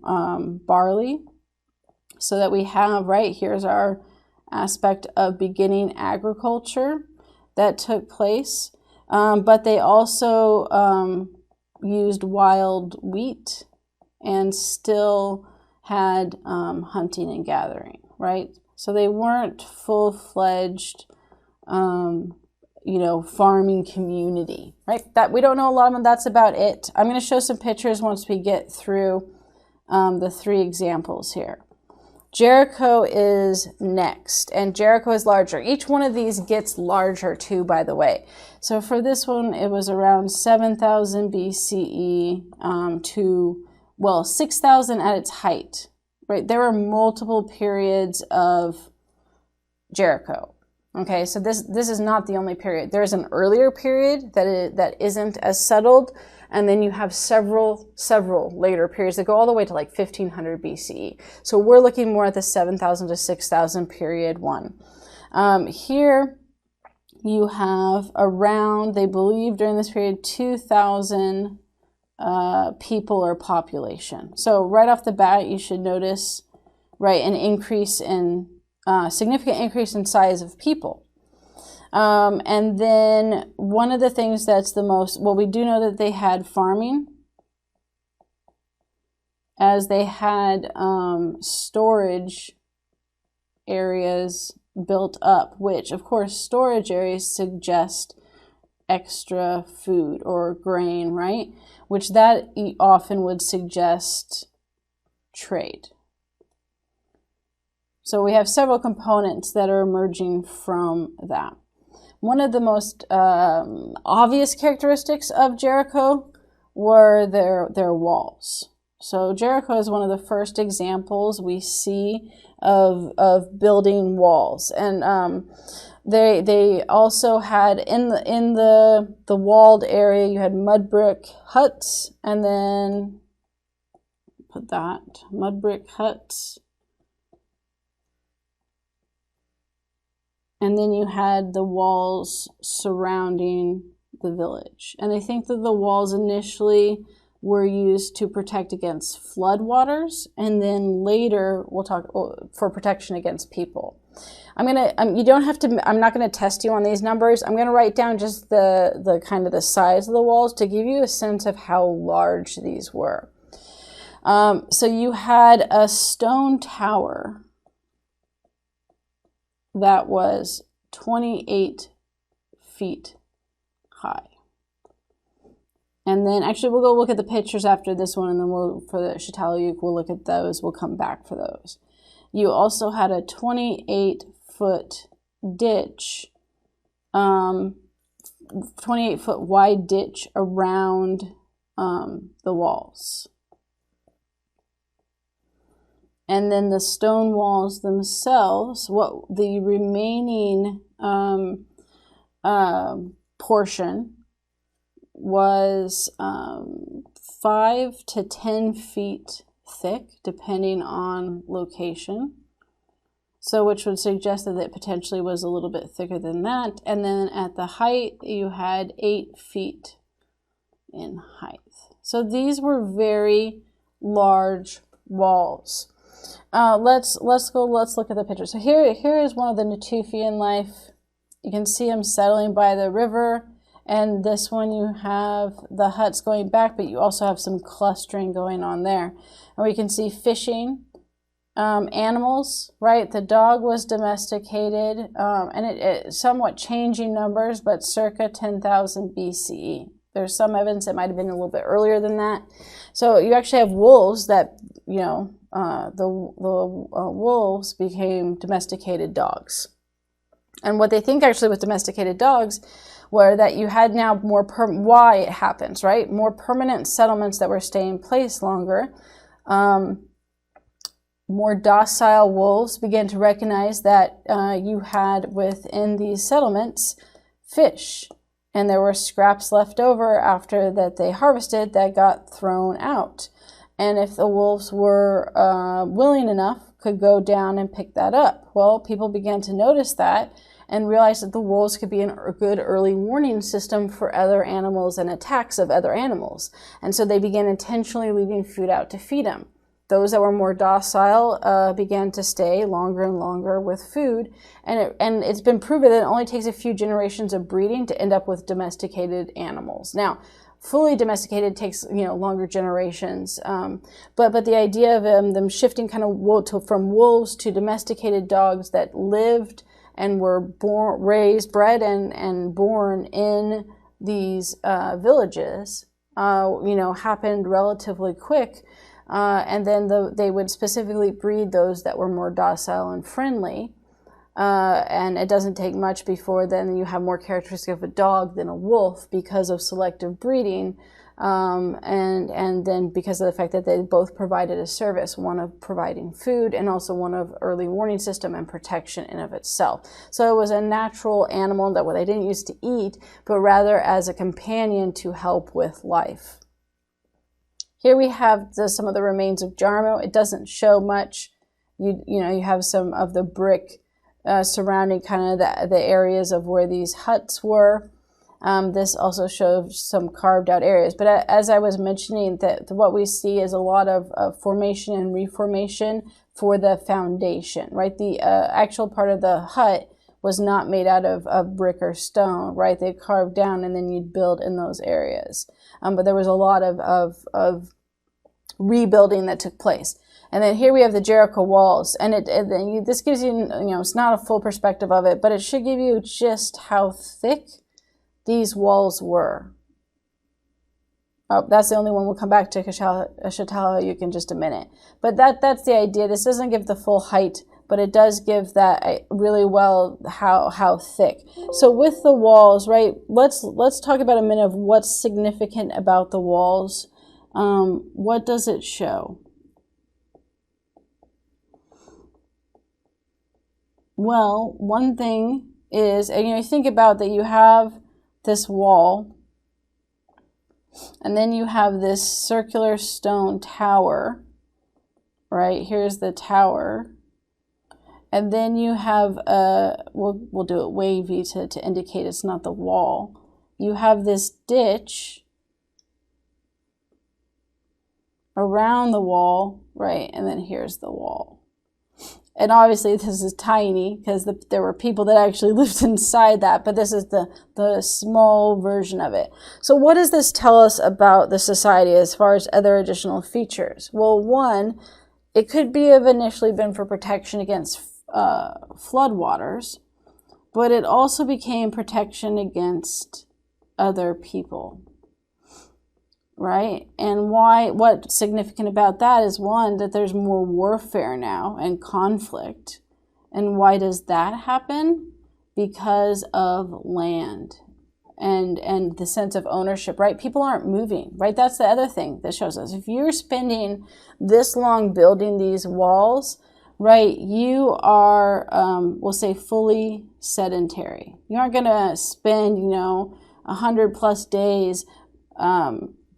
barley, so that we have, right, here's our aspect of beginning agriculture that took place. But they also used wild wheat and still had hunting and gathering, right? So they weren't full-fledged, farming community, right? That we don't know a lot of them. That's about it. I'm going to show some pictures once we get through the 3 examples here. Jericho is next, and Jericho is larger. Each one of these gets larger too, by the way. So for this one, it was around 7,000 BCE to 6,000 at its height, right? There were multiple periods of Jericho. Okay, so this is not the only period. There's an earlier period that isn't as settled, and then you have several later periods that go all the way to like 1500 BCE. So we're looking more at the 7,000 to 6,000 period one. Here you have around, they believe during this period, 2,000 people or population. So right off the bat, you should notice, right, an increase in significant increase in size of people. And then one of the things that's the most, we do know that they had farming, as they had storage areas built up, which of course storage areas suggest extra food or grain, right? Which that often would suggest trade. So we have several components that are emerging from that. One of the most obvious characteristics of Jericho were their walls. So Jericho is one of the first examples we see of building walls, and they also had in the walled area, you had mud brick huts, and then put that mud brick huts. And then you had the walls surrounding the village. And I think that the walls initially were used to protect against floodwaters, and then later we'll talk for protection against people. You don't have to, I'm not going to test you on these numbers. I'm going to write down just the kind of the size of the walls to give you a sense of how large these were. So you had a stone tower that was 28 feet high. And then actually we'll go look at the pictures after this one, and then for the Çatalhöyük, we'll look at those. We'll come back for those. You also had a 28-foot ditch 28-foot wide ditch around the walls. And then the stone walls themselves, what the remaining portion was 5 to 10 feet thick, depending on location. So which would suggest that it potentially was a little bit thicker than that. And then at the height, you had 8 feet in height. So these were very large walls. Let's look at the picture. So here is one of the Natufian Life. You can see them settling by the river, and this one you have the huts going back, but you also have some clustering going on there. And we can see fishing, animals, right? The dog was domesticated, and it somewhat changing numbers, but circa 10,000 BCE. There's some evidence it might have been a little bit earlier than that. So you actually have wolves that, the wolves became domesticated dogs. And what they think actually with domesticated dogs were that you had now more, why it happens, right? More permanent settlements that were staying in place longer. More docile wolves began to recognize that you had within these settlements fish. And there were scraps left over after that they harvested that got thrown out. And if the wolves were willing enough, could go down and pick that up. Well, people began to notice that and realized that the wolves could be a good early warning system for other animals and attacks of other animals. And so they began intentionally leaving food out to feed them. Those that were more docile began to stay longer and longer with food. And it's been proven that it only takes a few generations of breeding to end up with domesticated animals. Now, fully domesticated takes longer generations, but the idea of them shifting kind of from wolves to domesticated dogs that lived and were bred and born in these villages, happened relatively quick. And then they would specifically breed those that were more docile and friendly. And it doesn't take much before then you have more characteristics of a dog than a wolf because of selective breeding. And then because of the fact that they both provided a service, one of providing food and also one of early warning system and protection in of itself. So it was a natural animal that they didn't used to eat, but rather as a companion to help with life. Here we have some of the remains of Jarmo. It doesn't show much. You have some of the brick surrounding kind of the areas of where these huts were. This also shows some carved out areas. But as I was mentioning, that what we see is a lot of formation and reformation for the foundation, right? The actual part of the hut was not made out of brick or stone, right? They carved down and then you'd build in those areas. But there was a lot of rebuilding that took place. And then here we have the Jericho walls, and this gives you, it's not a full perspective of it, but it should give you just how thick these walls were. Oh, that's the only one. We'll come back to Çatalhöyük in just a minute. But that's the idea. This doesn't give the full height, but it does give that really well how thick. So with the walls, right, let's talk about a minute of what's significant about the walls. What does it show? Well, one thing is, and you think about that you have this wall, and then you have this circular stone tower, right? Here's the tower. And then you have, we'll do it wavy to indicate it's not the wall. You have this ditch around the wall, right? And then here's the wall. And obviously this is tiny because there were people that actually lived inside that, but this is the small version of it. So what does this tell us about the society as far as other additional features? Well, one, it could have initially been for protection against floodwaters, but it also became protection against other people. Right? And what's significant about that is, one, that there's more warfare now and conflict. And why does that happen? Because of land and the sense of ownership, right? People aren't moving, right? That's the other thing that shows us. If you're spending this long building these walls, right, you are, we'll say, fully sedentary. You aren't going to spend, 100+ days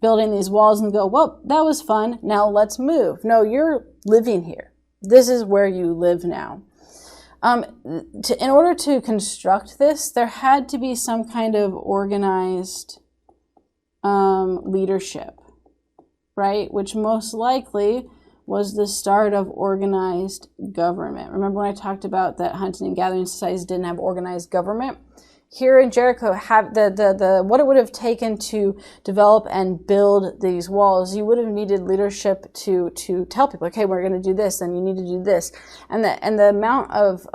building these walls and go, well, that was fun, now let's move. No, you're living here. This is where you live now. In order to construct this, there had to be some kind of organized leadership, right? Which most likely was the start of organized government. Remember when I talked about that hunting and gathering societies didn't have organized government? Here in Jericho, have what it would have taken to develop and build these walls, you would have needed leadership to tell people, okay, we're going to do this, and you need to do this, and the amount of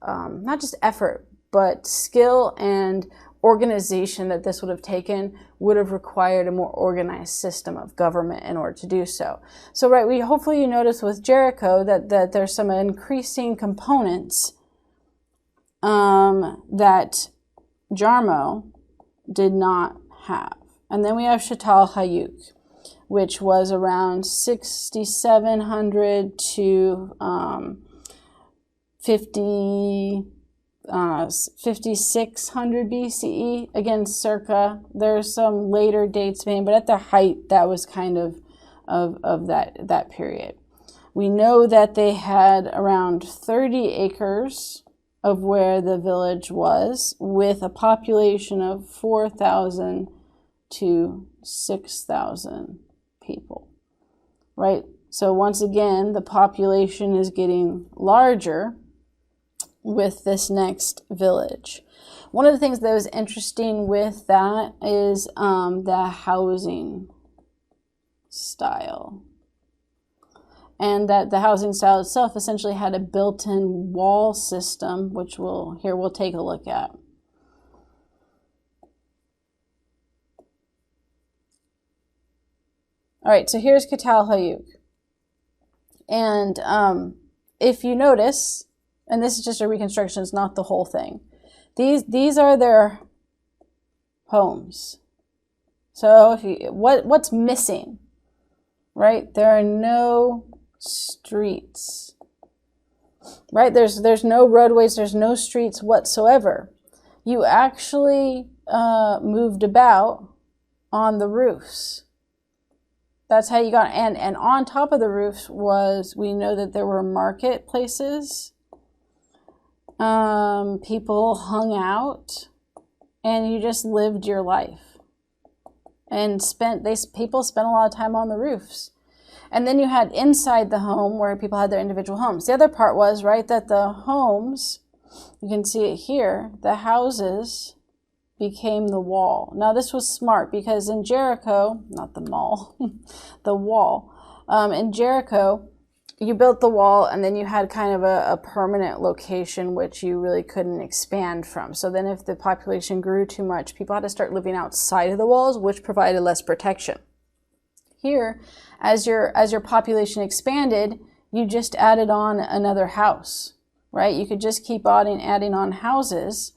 not just effort but skill and organization that this would have taken would have required a more organized system of government in order to do so. So, right, hopefully you notice with Jericho that there's some increasing components that Jarmo did not have. And then we have Shatal Hayuk, which was around 6,700 to 5,600 BCE. Again, circa. There's some later dates made, but at the height, that was kind of that period. We know that they had around 30 acres of where the village was, with a population of 4,000 to 6,000 people, right? So once again, the population is getting larger with this next village. One of the things that was interesting with that is the housing style. And that the housing style itself essentially had a built-in wall system, which we'll take a look at. All right, so here's Shatal Hayuk. And if you notice, and this is just a reconstruction, it's not the whole thing. These are their homes. So what's missing, right? There are no streets, right? There's no roadways, there's no streets whatsoever. You actually moved about on the roofs. That's how you got, and on top of the roofs we know that there were marketplaces. People hung out, and you just lived your life. And people spent a lot of time on the roofs. And then you had inside the home where people had their individual homes. The other part was, right, that the homes, you can see it here, the houses became the wall. Now this was smart because in Jericho, not the mall, the wall, in Jericho, you built the wall and then you had kind of a permanent location which you really couldn't expand from. So then if the population grew too much, people had to start living outside of the walls, which provided less protection. Here, as your population expanded, you just added on another house, right? You could just keep adding on houses,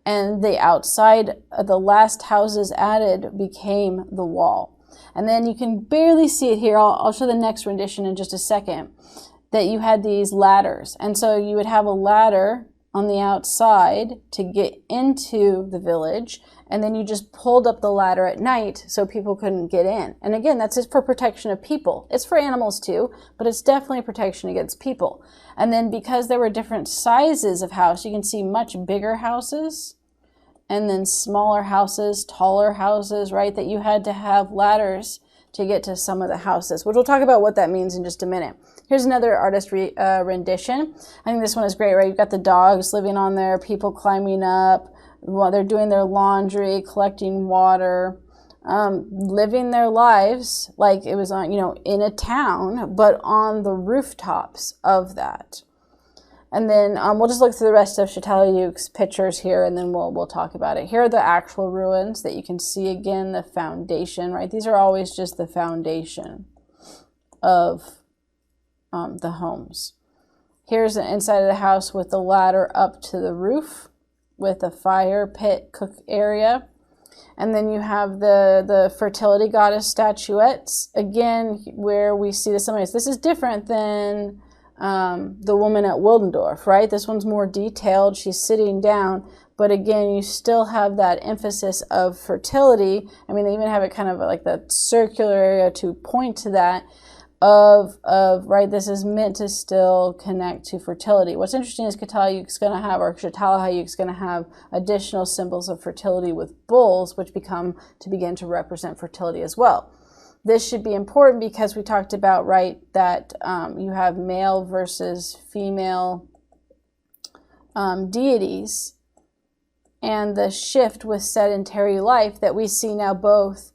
and the outside, the last houses added became the wall. And then you can barely see it here. I'll show the next rendition in just a second, that you had these ladders. And so you would have a ladder on the outside to get into the village, and then you just pulled up the ladder at night so people couldn't get in. And again, that's just for protection of people. It's for animals too, but it's definitely protection against people. And then because there were different sizes of house, you can see much bigger houses and then smaller houses, taller houses, right? That you had to have ladders to get to some of the houses, which we'll talk about what that means in just a minute. Here's another artist rendition. I think this one is great, right? You've got the dogs living on there, people climbing up while they're doing their laundry, collecting water, living their lives like it was on, in a town, but on the rooftops of that. And then we'll just look through the rest of Shatal Hayuk's pictures here, and then we'll talk about it. Here are the actual ruins that you can see. Again, the foundation, right? These are always just the foundation of the homes. Here's the inside of the house with the ladder up to the roof with a fire pit cook area. And then you have the fertility goddess statuettes, again, where we see the similarities. This is different than the woman at Wildendorf, right? This one's more detailed. She's sitting down. But again, you still have that emphasis of fertility. I mean, they even have it kind of like that circular area to point to that right, this is meant to still connect to fertility. What's interesting is Qatalayuk's going to have, or Çatalhöyük's going to have additional symbols of fertility with bulls, which begin to represent fertility as well. This should be important because we talked about, right, that you have male versus female deities, and the shift with sedentary life that we see now both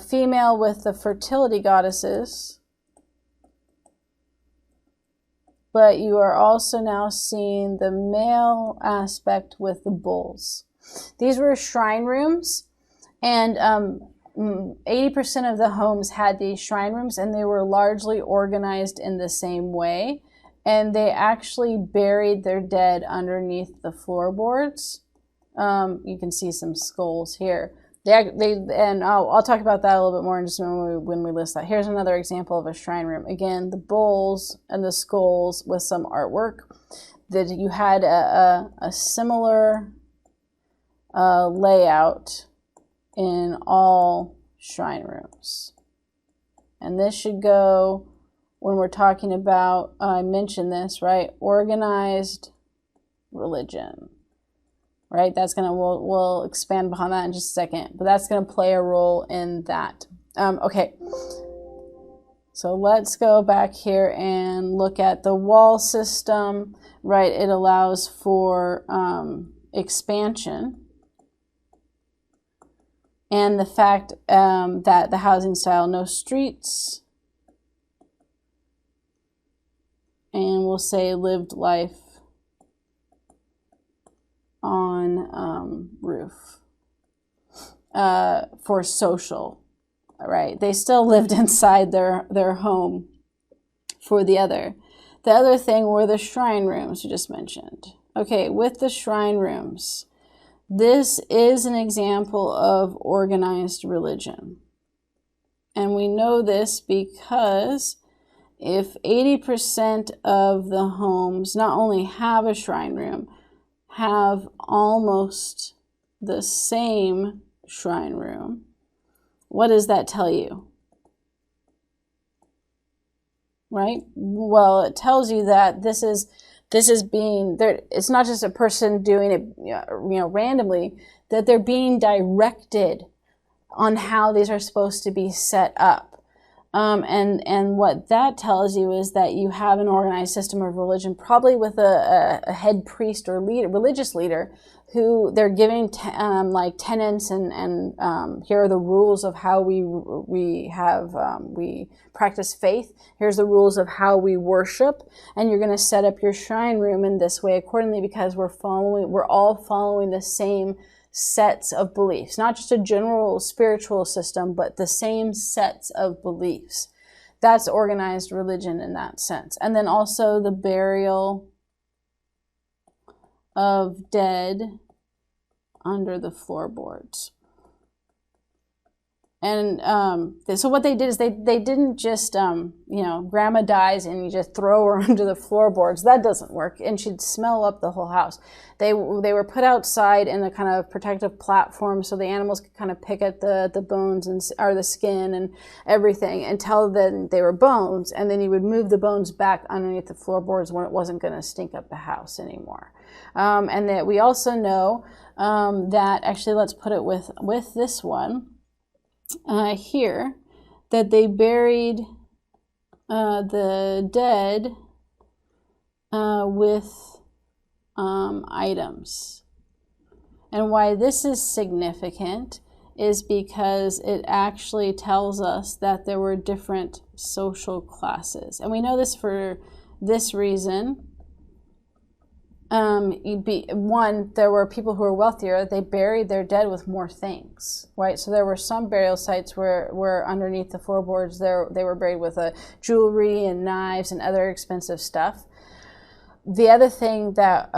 female with the fertility goddesses, but you are also now seeing the male aspect with the bulls. These were shrine rooms, and 80% of the homes had these shrine rooms, and they were largely organized in the same way, and they actually buried their dead underneath the floorboards. You can see some skulls here. And I'll talk about that a little bit more in just a moment when we list that. Here's another example of a shrine room. Again, the bulls and the skulls with some artwork. That you had a similar layout in all shrine rooms. And this should go, when we're talking about, I mentioned this, right? Organized religion. Right, that's gonna we'll expand upon that in just a second, but that's gonna play a role in that. Okay, so let's go back here and look at the wall system. Right, it allows for expansion, and the fact that the housing style, no streets, and we'll say lived life on roof for social, right? They still lived inside their home for the other. The other thing were the shrine rooms we just mentioned. Okay, with the shrine rooms, this is an example of organized religion. And we know this because if 80% of the homes not only have a shrine room, have almost the same shrine room, what does that tell you? Right? Well, it tells you that this is being there. It's not just a person doing it, randomly. That they're being directed on how these are supposed to be set up. And what that tells you is that you have an organized system of religion, probably with a head priest or religious leader, who they're giving like tenets and here are the rules of how we practice faith. Here's the rules of how we worship, and you're going to set up your shrine room in this way accordingly because we're all following the same sets of beliefs, not just a general spiritual system, but the same sets of beliefs. That's organized religion in that sense. And then also the burial of dead under the floorboards. And so what they did is they didn't just, grandma dies and you just throw her under the floorboards. That doesn't work, and she'd smell up the whole house. They were put outside in a kind of protective platform so the animals could kind of pick at the bones or the skin and everything until then they were bones, and then you would move the bones back underneath the floorboards when it wasn't going to stink up the house anymore. And that we also know that, actually let's put it with this one. Here, that they buried the dead with items. And why this is significant is because it actually tells us that there were different social classes. And we know this for this reason. There were people who were wealthier, they buried their dead with more things, right? So there were some burial sites where underneath the floorboards they were buried with jewelry and knives and other expensive stuff. the other thing that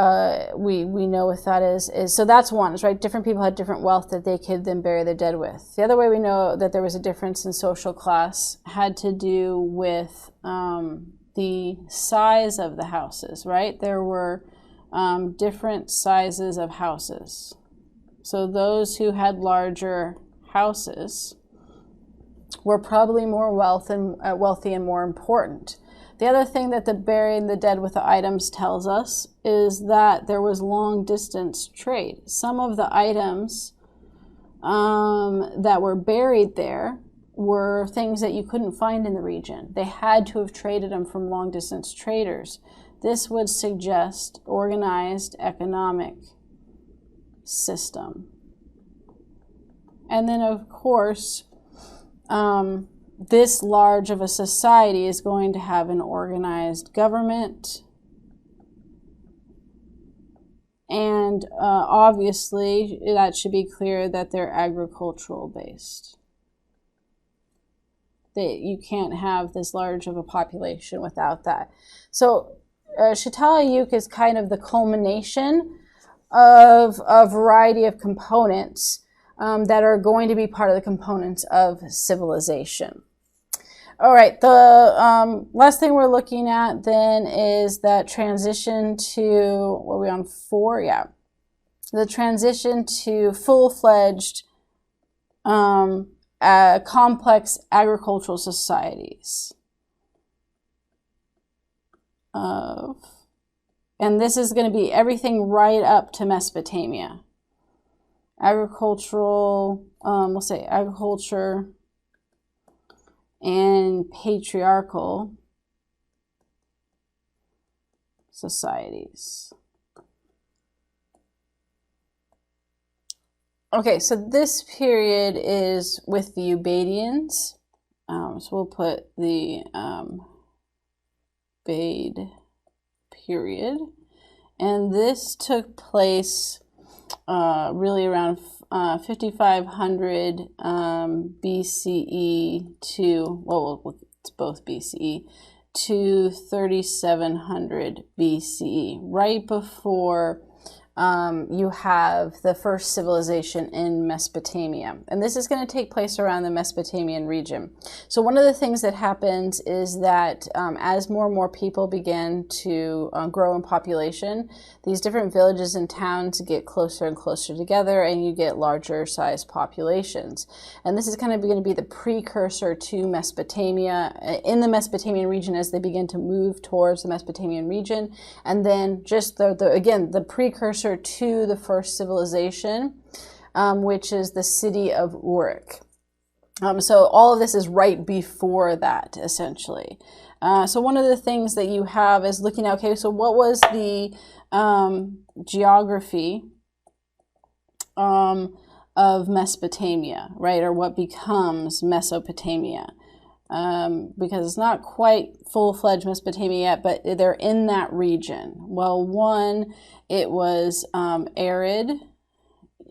we know with that is so that's one, right? Different people had different wealth that they could then bury their dead with. The other way we know that there was a difference in social class had to do with the size of the houses, right? There were different sizes of houses. So those who had larger houses were probably more wealthy and more important. The other thing that the burying the dead with the items tells us is that there was long distance trade. Some of the items that were buried there were things that you couldn't find in the region. They had to have traded them from long distance traders. This would suggest organized economic system. And then, of course, this large of a society is going to have an organized government. And obviously, that should be clear that they're agricultural based. You can't have this large of a population without that. So Çatalhöyük is kind of the culmination of a variety of components that are going to be part of the components of civilization. All right, the last thing we're looking at then is that transition to, what are we on, 4? Yeah. The transition to full-fledged complex agricultural societies. And this is going to be everything right up to Mesopotamia. Agricultural, we'll say agriculture and patriarchal societies. Okay, so this period is with the Ubaidians. So we'll put the Ubaid period. And this took place really around 5500 BCE to, well, it's both BCE, to 3700 BCE, right before you have the first civilization in Mesopotamia. And this is going to take place around the Mesopotamian region. So one of the things that happens is that as more and more people begin to grow in population, these different villages and towns get closer and closer together, and you get larger sized populations. And this is kind of going to be the precursor to Mesopotamia in the Mesopotamian region as they begin to move towards the Mesopotamian region. And then just the precursor to the first civilization, which is the city of Uruk. So all of this is right before that, essentially. So one of the things that you have is looking at, okay, so what was the geography of Mesopotamia, right? Or what becomes Mesopotamia? Because it's not quite full-fledged Mesopotamia yet, but they're in that region. Well, one, it was arid.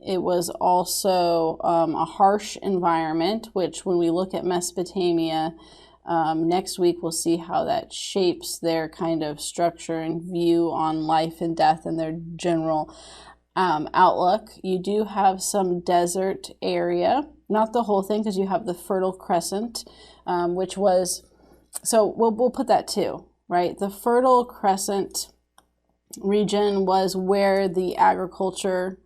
It was also a harsh environment, which when we look at Mesopotamia, next week we'll see how that shapes their kind of structure and view on life and death and their general outlook. You do have some desert area, not the whole thing, because you have the Fertile Crescent, which was, so we'll put that too, right? The Fertile Crescent region was where the agriculture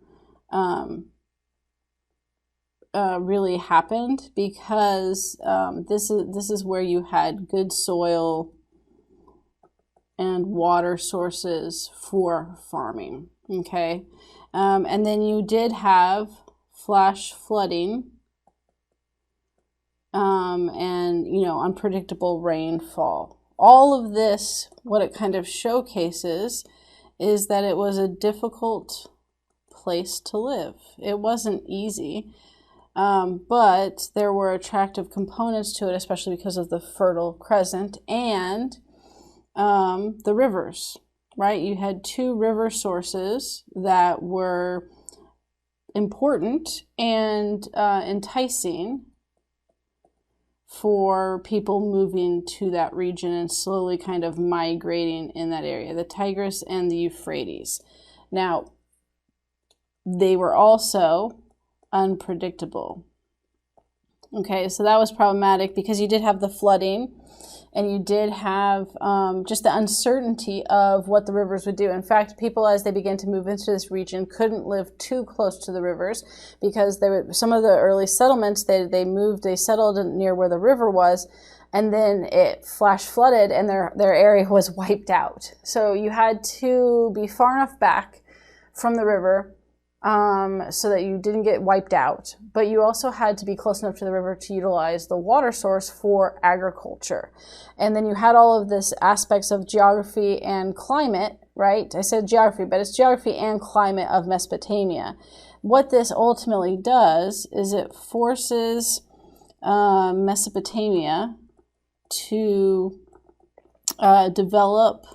really happened, because this is where you had good soil and water sources for farming. Okay, and then you did have flash flooding and unpredictable rainfall. All of this, what it kind of showcases is that it was a difficult place to live. It wasn't easy, but there were attractive components to it, especially because of the Fertile Crescent and the rivers, right? You had 2 river sources that were important and enticing for people moving to that region and slowly kind of migrating in that area, the Tigris and the Euphrates. Now, they were also unpredictable. Okay, so that was problematic because you did have the flooding and you did have just the uncertainty of what the rivers would do. In fact, people, as they began to move into this region, couldn't live too close to the rivers because some of the early settlements, they settled near where the river was, and then it flash flooded and their area was wiped out. So you had to be far enough back from the river so that you didn't get wiped out, but you also had to be close enough to the river to utilize the water source for agriculture. And then you had all of this aspects of geography and climate, right? I said geography, but it's geography and climate of Mesopotamia. What this ultimately does is it forces Mesopotamia to develop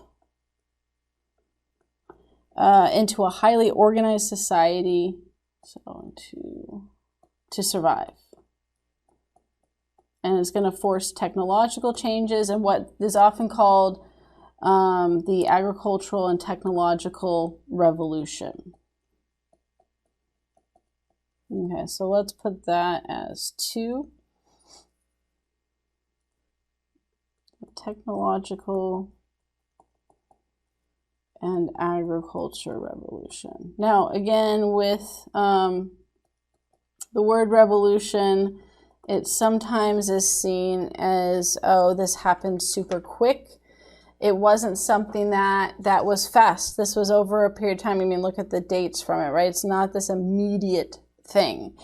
into a highly organized society, so to survive. And it's going to force technological changes and what is often called the agricultural and technological revolution. Okay, so let's put that as 2. Technological and agriculture revolution. Now, again, with the word revolution, it sometimes is seen as, oh, this happened super quick. It wasn't something that was fast. This was over a period of time. I mean, look at the dates from it, right? It's not this immediate thing.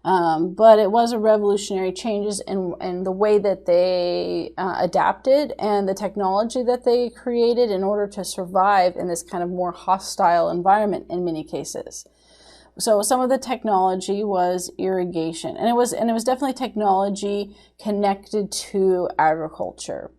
But it was a revolutionary changes in the way that they adapted and the technology that they created in order to survive in this kind of more hostile environment in many cases. So some of the technology was irrigation, and it was definitely technology connected to agriculture.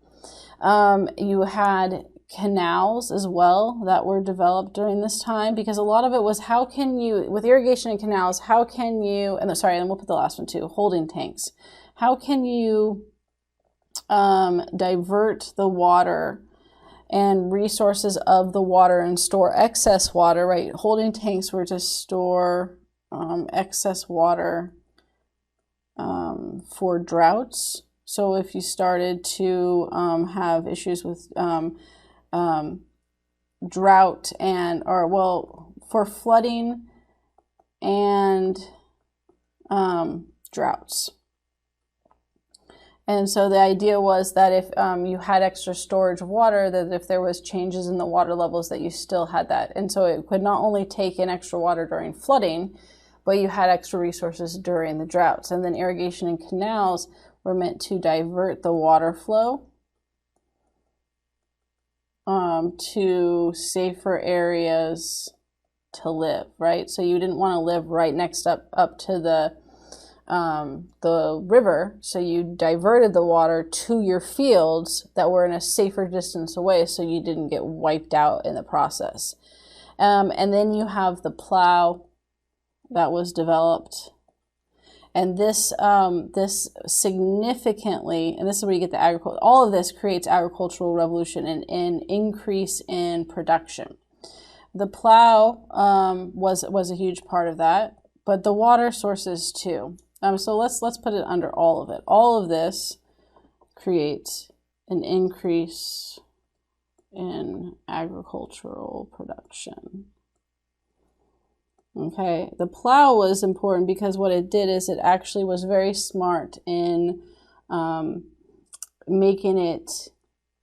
You had canals as well that were developed during this time, because a lot of it was how can you, with irrigation and canals, how can you, and we'll put the last one too, holding tanks. How can you divert the water and resources of the water and store excess water, right? Holding tanks were to store excess water for droughts. So if you started to have issues with drought for flooding and droughts. And so the idea was that if you had extra storage of water, that if there was changes in the water levels, that you still had that. And so it could not only take in extra water during flooding, but you had extra resources during the droughts. And then irrigation and canals were meant to divert the water flow to safer areas to live, right? So you didn't want to live right next up to the river, so you diverted the water to your fields that were in a safer distance away, so you didn't get wiped out in the process. And then you have the plow that was developed. And this significantly, and this is where you get the agriculture, all of this creates agricultural revolution and an increase in production. The plow was a huge part of that, but the water sources too. So let's put it under all of it. All of this creates an increase in agricultural production. Okay, the plow was important because what it did is it actually was very smart in making it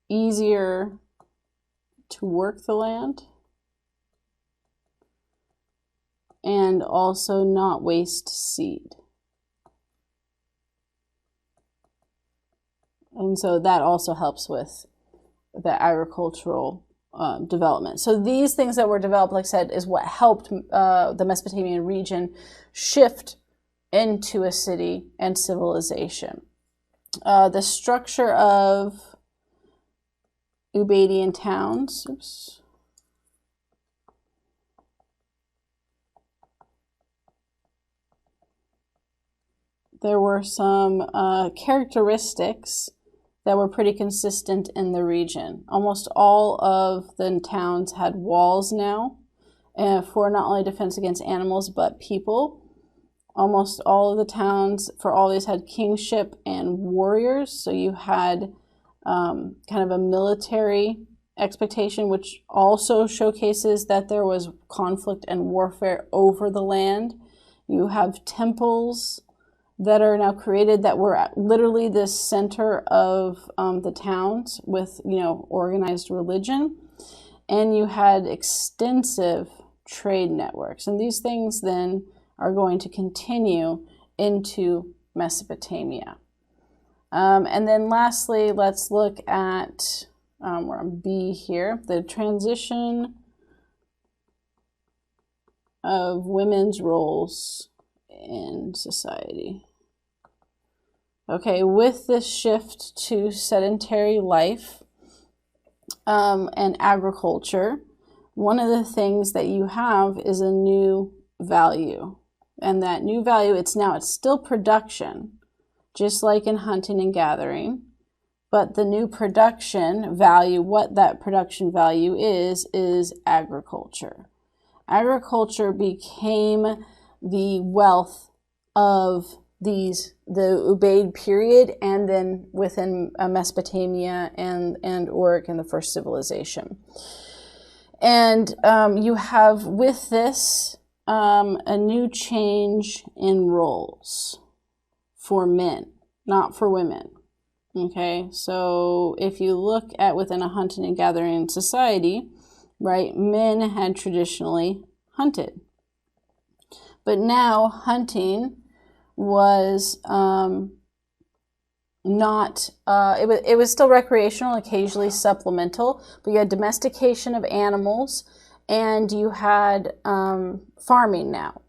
easier to work the land and also not waste seed. And so that also helps with the agricultural development. So these things that were developed, like I said, is what helped the Mesopotamian region shift into a city and civilization. The structure of Ubaidian towns, there were some characteristics that were pretty consistent in the region. Almost all of the towns had walls now for not only defense against animals but people. Almost all of the towns for all these had kingship and warriors, so you had kind of a military expectation, which also showcases that there was conflict and warfare over the land. You have temples that are now created that were literally the center of the towns with, organized religion. And you had extensive trade networks. And these things then are going to continue into Mesopotamia. And then lastly, let's look at, we're on B here, the transition of women's roles in society. Okay, with this shift to sedentary life and agriculture, one of the things that you have is a new value. And that new value, it's still production, just like in hunting and gathering. But the new production value, what that production value is agriculture. Agriculture became the wealth of the Ubaid period, and then within Mesopotamia and Uruk in the first civilization. And you have with this a new change in roles for men, not for women. Okay, so if you look at within a hunting and gathering society, right, men had traditionally hunted. But now hunting was not, it was still recreational, occasionally supplemental, but you had domestication of animals, and you had farming now.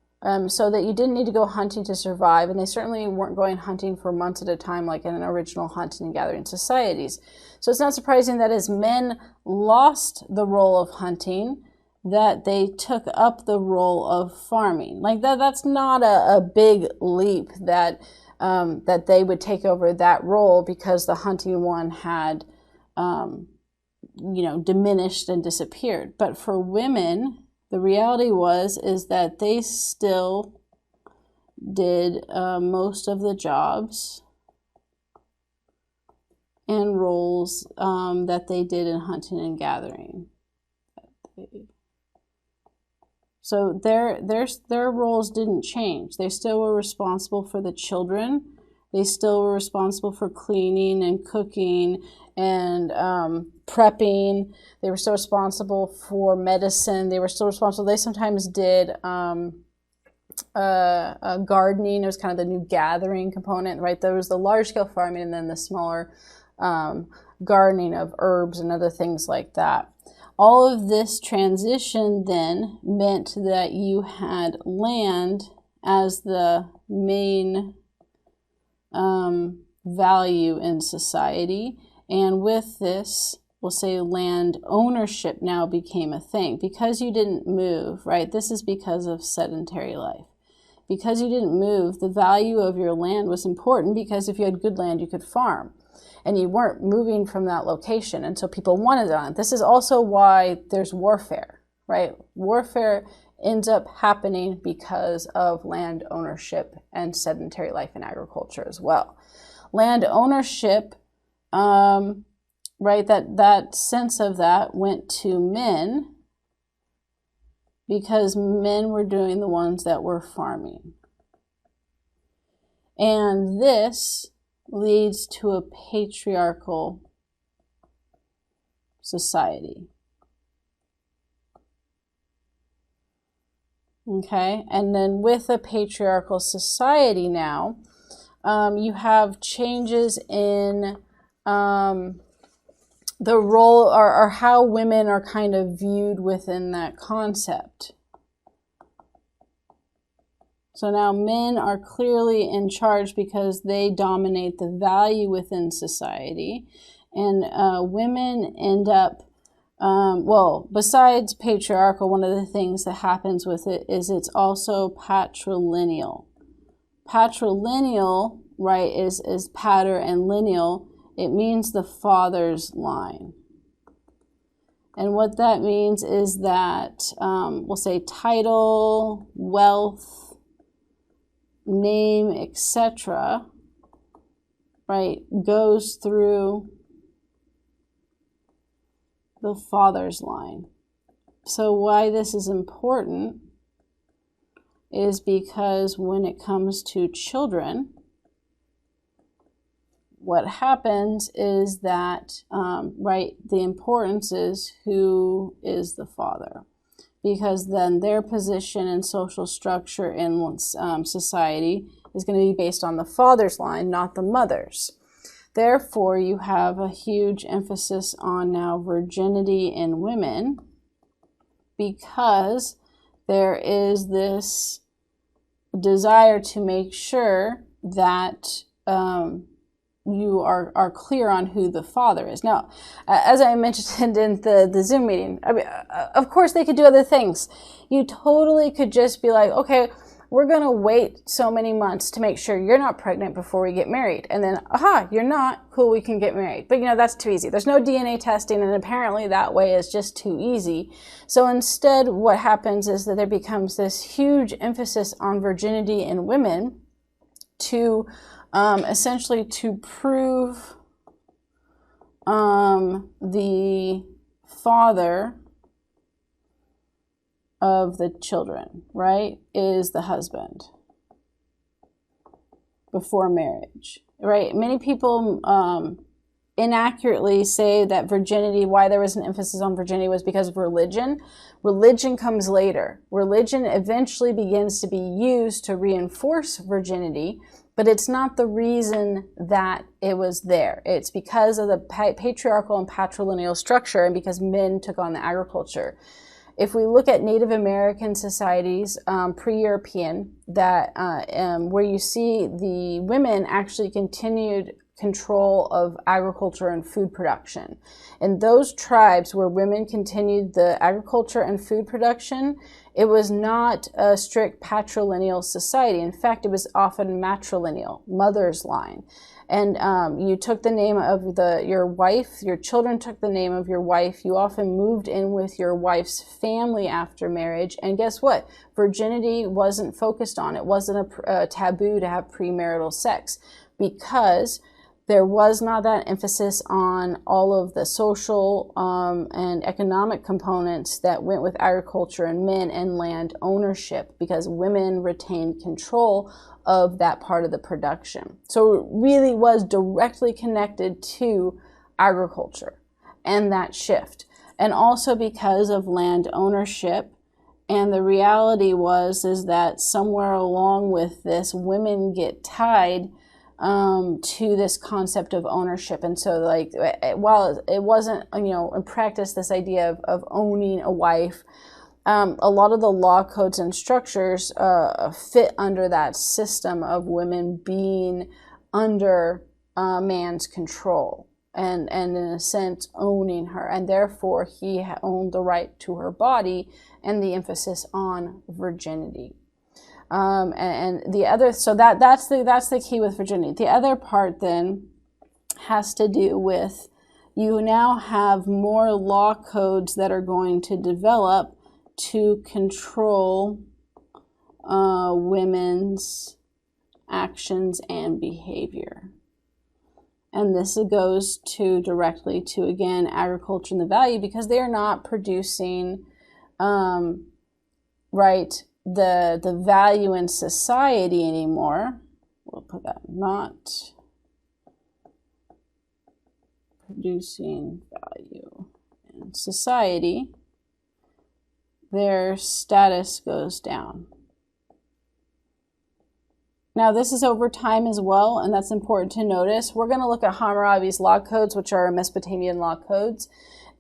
So that you didn't need to go hunting to survive, and they certainly weren't going hunting for months at a time like in an original hunting and gathering societies. So it's not surprising that as men lost the role of hunting, that they took up the role of farming. Like that's not a big leap that that they would take over that role because the hunting one had diminished and disappeared. But for women, the reality is that they still did most of the jobs and roles that they did in hunting and gathering. So their roles didn't change. They still were responsible for the children. They still were responsible for cleaning and cooking and prepping. They were still responsible for medicine. They were still responsible. They sometimes did gardening. It was kind of the new gathering component, right? There was the large-scale farming and then the smaller gardening of herbs and other things like that. All of this transition then meant that you had land as the main value in society. And with this, we'll say land ownership now became a thing. Because you didn't move, right? This is because of sedentary life. Because you didn't move, the value of your land was important, because if you had good land, you could farm. And you weren't moving from that location, and so people wanted it on. This is also why there's warfare, right? Warfare ends up happening because of land ownership and sedentary life in agriculture as well. Land ownership, right, that sense of that went to men because men were doing the ones that were farming. And this leads to a patriarchal society. Okay, and then with a patriarchal society now, you have changes in the role or how women are kind of viewed within that concept. So now men are clearly in charge because they dominate the value within society. And women end up, well, besides patriarchal, one of the things that happens with it is it's also patrilineal. Patrilineal, right, is pater and lineal. It means the father's line. And what that means is that we'll say title, wealth, name, etc., right, goes through the father's line. So why this is important is because when it comes to children, what happens is that, right, the importance is who is the father, because then their position and social structure in society is going to be based on the father's line, not the mother's. Therefore, you have a huge emphasis on now virginity in women, because there is this desire to make sure that you are clear on who the father is. Now, as I mentioned in the Zoom meeting, I mean, of course they could do other things. You totally could just be like, okay, we're going to wait so many months to make sure you're not pregnant before we get married. And then, aha, you're not, cool, we can get married. But, you know, that's too easy. There's no DNA testing, and apparently that way is just too easy. So instead, what happens is that there becomes this huge emphasis on virginity in women to essentially to prove the father of the children, right, is the husband before marriage, right? Many people inaccurately say that virginity, why there was an emphasis on virginity, was because of religion. Religion comes later. Religion eventually begins to be used to reinforce virginity, but it's not the reason that it was there. It's because of the patriarchal and patrilineal structure, and because men took on the agriculture. If we look at Native American societies, pre-European, that where you see the women actually continued control of agriculture and food production. In those tribes where women continued the agriculture and food production, it was not a strict patrilineal society. In fact, it was often matrilineal, mother's line. And you took the name of your wife, your children took the name of your wife, you often moved in with your wife's family after marriage, and guess what? Virginity wasn't focused on. It wasn't a taboo to have premarital sex, because there was not that emphasis on all of the social and economic components that went with agriculture and men and land ownership, because women retained control of that part of the production. So it really was directly connected to agriculture and that shift. And also because of land ownership. And the reality is that somewhere along with this, women get tied to this concept of ownership. And so, like, while it wasn't, you know, in practice, this idea of owning a wife, a lot of the law codes and structures fit under that system of women being under man's control and in a sense owning her, and therefore he owned the right to her body, and the emphasis on virginity. And the other, so that's the key with virginity. The other part then has to do with, you now have more law codes that are going to develop to control women's actions and behavior. And this goes directly to, again, agriculture and the value, because they are not producing, right, the value in society anymore. We'll put that, not producing value in society. Their status goes down. Now, this is over time as well, and that's important to notice. We're going to look at Hammurabi's law codes, which are Mesopotamian law codes,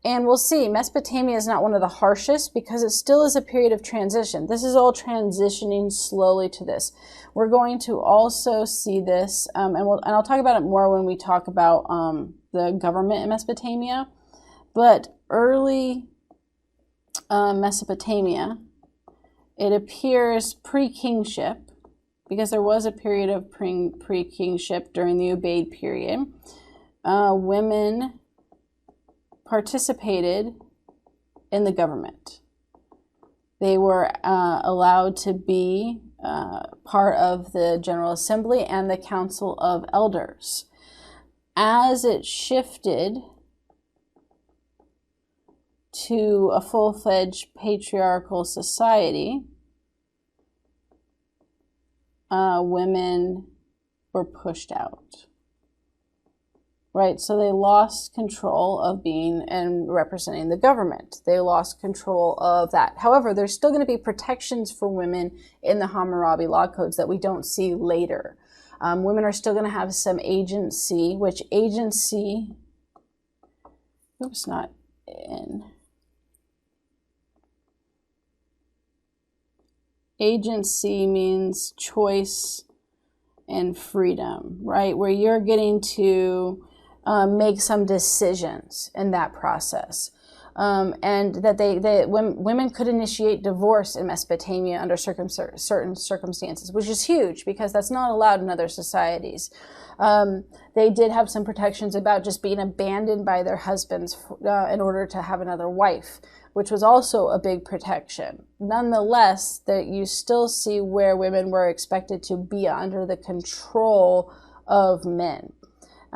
and we'll see Mesopotamia is not one of the harshest, because it still is a period of transition. This is all transitioning slowly to this. We're going to also see this, and I'll talk about it more when we talk about the government in Mesopotamia, but early Mesopotamia, it appears pre-kingship, because there was a period of pre-kingship during the Ubaid period. Women participated in the government. They were allowed to be part of the General Assembly and the Council of Elders. As it shifted to a full-fledged patriarchal society, women were pushed out. Right, so they lost control of being and representing the government. They lost control of that. However, there's still going to be protections for women in the Hammurabi law codes that we don't see later. Women are still going to have some agency, which agency, oops, not in. Agency means choice and freedom, right? Where you're getting to make some decisions in that process. And that women could initiate divorce in Mesopotamia under certain circumstances, which is huge because that's not allowed in other societies. They did have some protections about just being abandoned by their husbands in order to have another wife, which was also a big protection. Nonetheless, that you still see where women were expected to be under the control of men.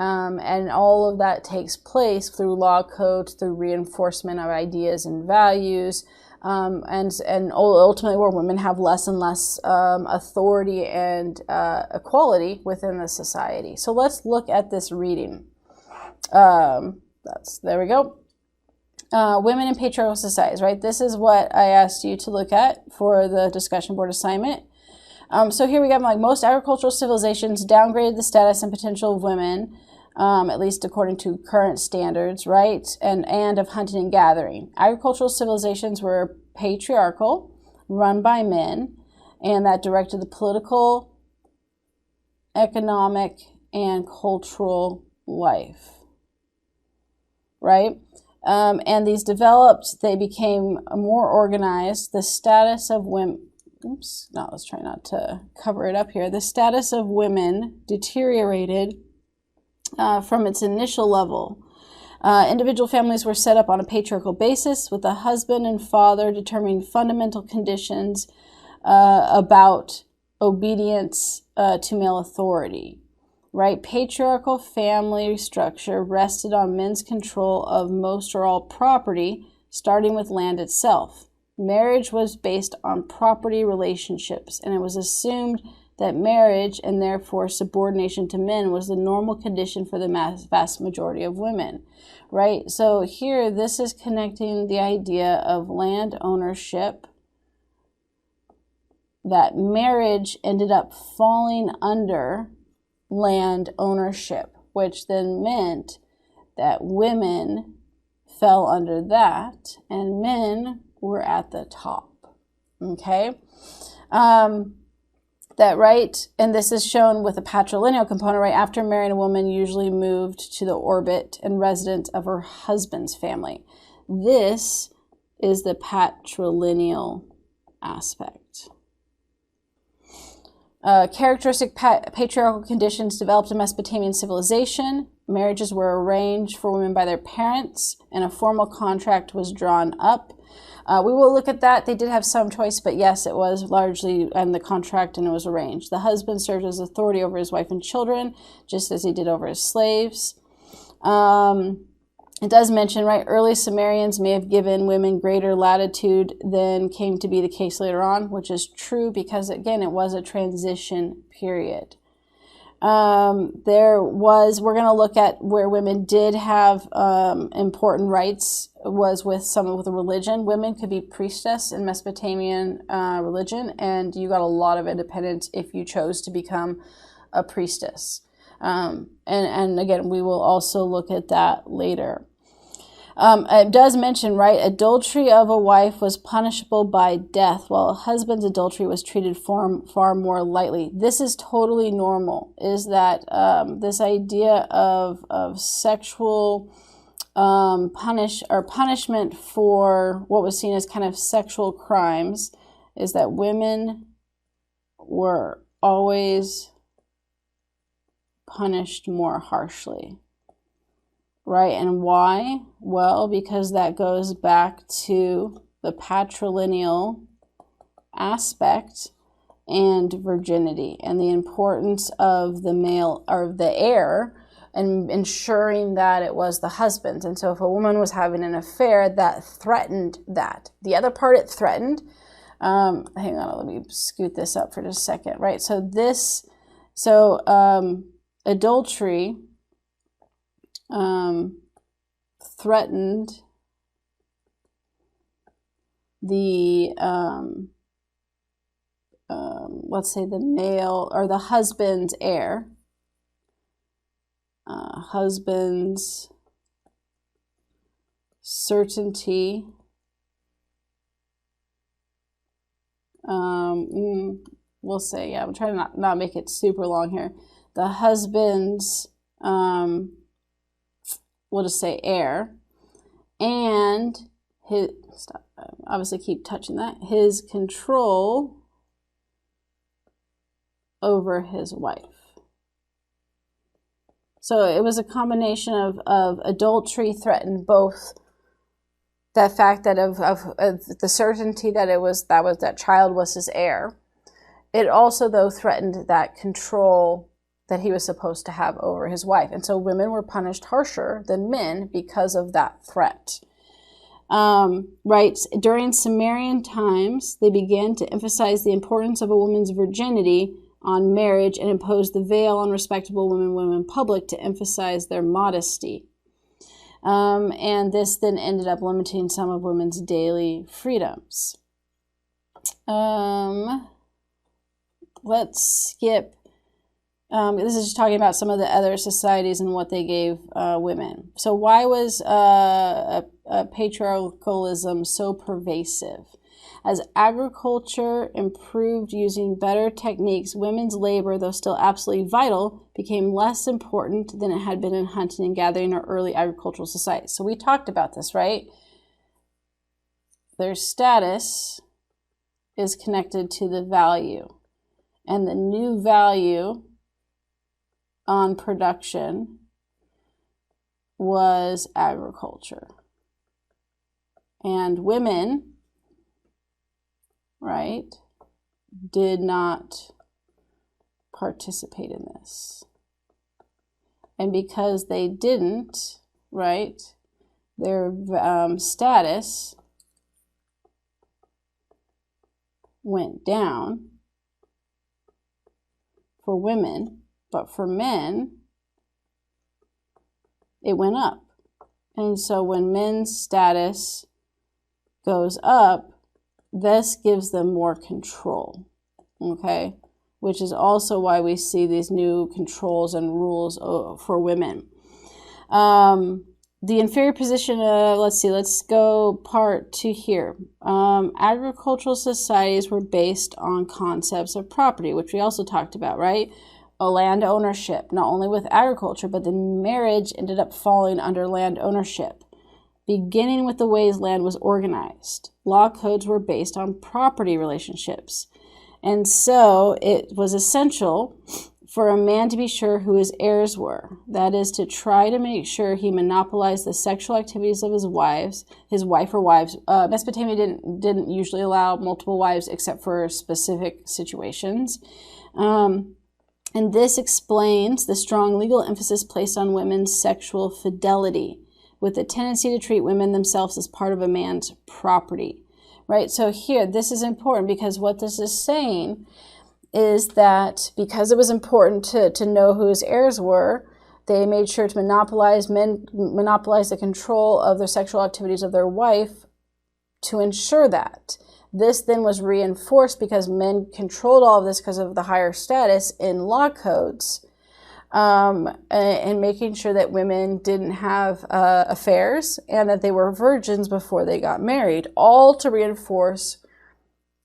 And all of that takes place through law codes, through reinforcement of ideas and values, and ultimately where women have less and less authority and equality within the society. So let's look at this reading. There we go. Women in patriarchal societies, right? This is what I asked you to look at for the discussion board assignment. So here we got like most agricultural civilizations downgraded the status and potential of women, at least according to current standards, right? And of hunting and gathering. Agricultural civilizations were patriarchal, run by men, and that directed the political, economic, and cultural life, right? And these developed, they became more organized. The status of women, let's try not to cover it up here. The status of women deteriorated from its initial level. Individual families were set up on a patriarchal basis, with the husband and father determining fundamental conditions about obedience to male authority. Right? Patriarchal family structure rested on men's control of most or all property, starting with land itself. Marriage was based on property relationships, and it was assumed that marriage, and therefore subordination to men, was the normal condition for the vast majority of women. Right? So here, this is connecting the idea of land ownership, that marriage ended up falling under land ownership, which then meant that women fell under that and men were at the top. Okay? That right, and this is shown with a patrilineal component, right? After marrying a woman, usually moved to the orbit and residence of her husband's family. This is the patrilineal aspect. Characteristic patriarchal conditions developed in Mesopotamian civilization. Marriages were arranged for women by their parents, and a formal contract was drawn up. We will look at that. They did have some choice, but yes, it was largely in the contract, and it was arranged. The husband served as authority over his wife and children, just as he did over his slaves. It does mention, right, early Sumerians may have given women greater latitude than came to be the case later on, which is true because, again, it was a transition period. We're going to look at where women did have important rights was with the religion. Women could be priestess in Mesopotamian religion, and you got a lot of independence if you chose to become a priestess. And again, we will also look at that later. It does mention, right, adultery of a wife was punishable by death, while a husband's adultery was treated far more lightly. This is totally normal, is that this idea of sexual punishment for what was seen as kind of sexual crimes is that women were always punished more harshly, right? And why? Well, because that goes back to the patrilineal aspect and virginity and the importance of the male or the heir and ensuring that it was the husband. And so if a woman was having an affair, that threatened that. The other part it threatened, hang on, let me scoot this up for just a second, right? So adultery threatened the, let's say the male or the husband's heir, husband's certainty, we'll say, yeah, I'm trying to not make it super long here. The husband's, we'll just say heir, and his, stop, obviously keep touching that, his control over his wife. So it was a combination of adultery threatened both that fact that of the certainty that that child was his heir. It also though threatened that control that he was supposed to have over his wife. And so women were punished harsher than men because of that threat. Right, during Sumerian times, they began to emphasize the importance of a woman's virginity on marriage and imposed the veil on respectable women in public to emphasize their modesty. And this then ended up limiting some of women's daily freedoms. Let's skip. This is just talking about some of the other societies and what they gave women. So why was patriarchalism so pervasive? As agriculture improved using better techniques, women's labor, though still absolutely vital, became less important than it had been in hunting and gathering or early agricultural societies. So we talked about this, right? Their status is connected to the value. And the new value on production was agriculture. And women, right, did not participate in this. And because they didn't, right, their status went down for women, but for men, it went up. And so when men's status goes up, this gives them more control, okay? Which is also why we see these new controls and rules for women. The inferior position, let's go part 2 here. Agricultural societies were based on concepts of property, which we also talked about, right? Land ownership, not only with agriculture, but then marriage ended up falling under land ownership. Beginning with the ways land was organized. Law codes were based on property relationships. And so it was essential for a man to be sure who his heirs were. That is, to try to make sure he monopolized the sexual activities of his wife or wives. Mesopotamia didn't usually allow multiple wives except for specific situations. And this explains the strong legal emphasis placed on women's sexual fidelity, with the tendency to treat women themselves as part of a man's property, right? So here, this is important because what this is saying is that because it was important to know who his heirs were, they made sure to monopolize the control of their sexual activities of their wife to ensure that. This then was reinforced because men controlled all of this because of the higher status in law codes, and making sure that women didn't have affairs and that they were virgins before they got married, all to reinforce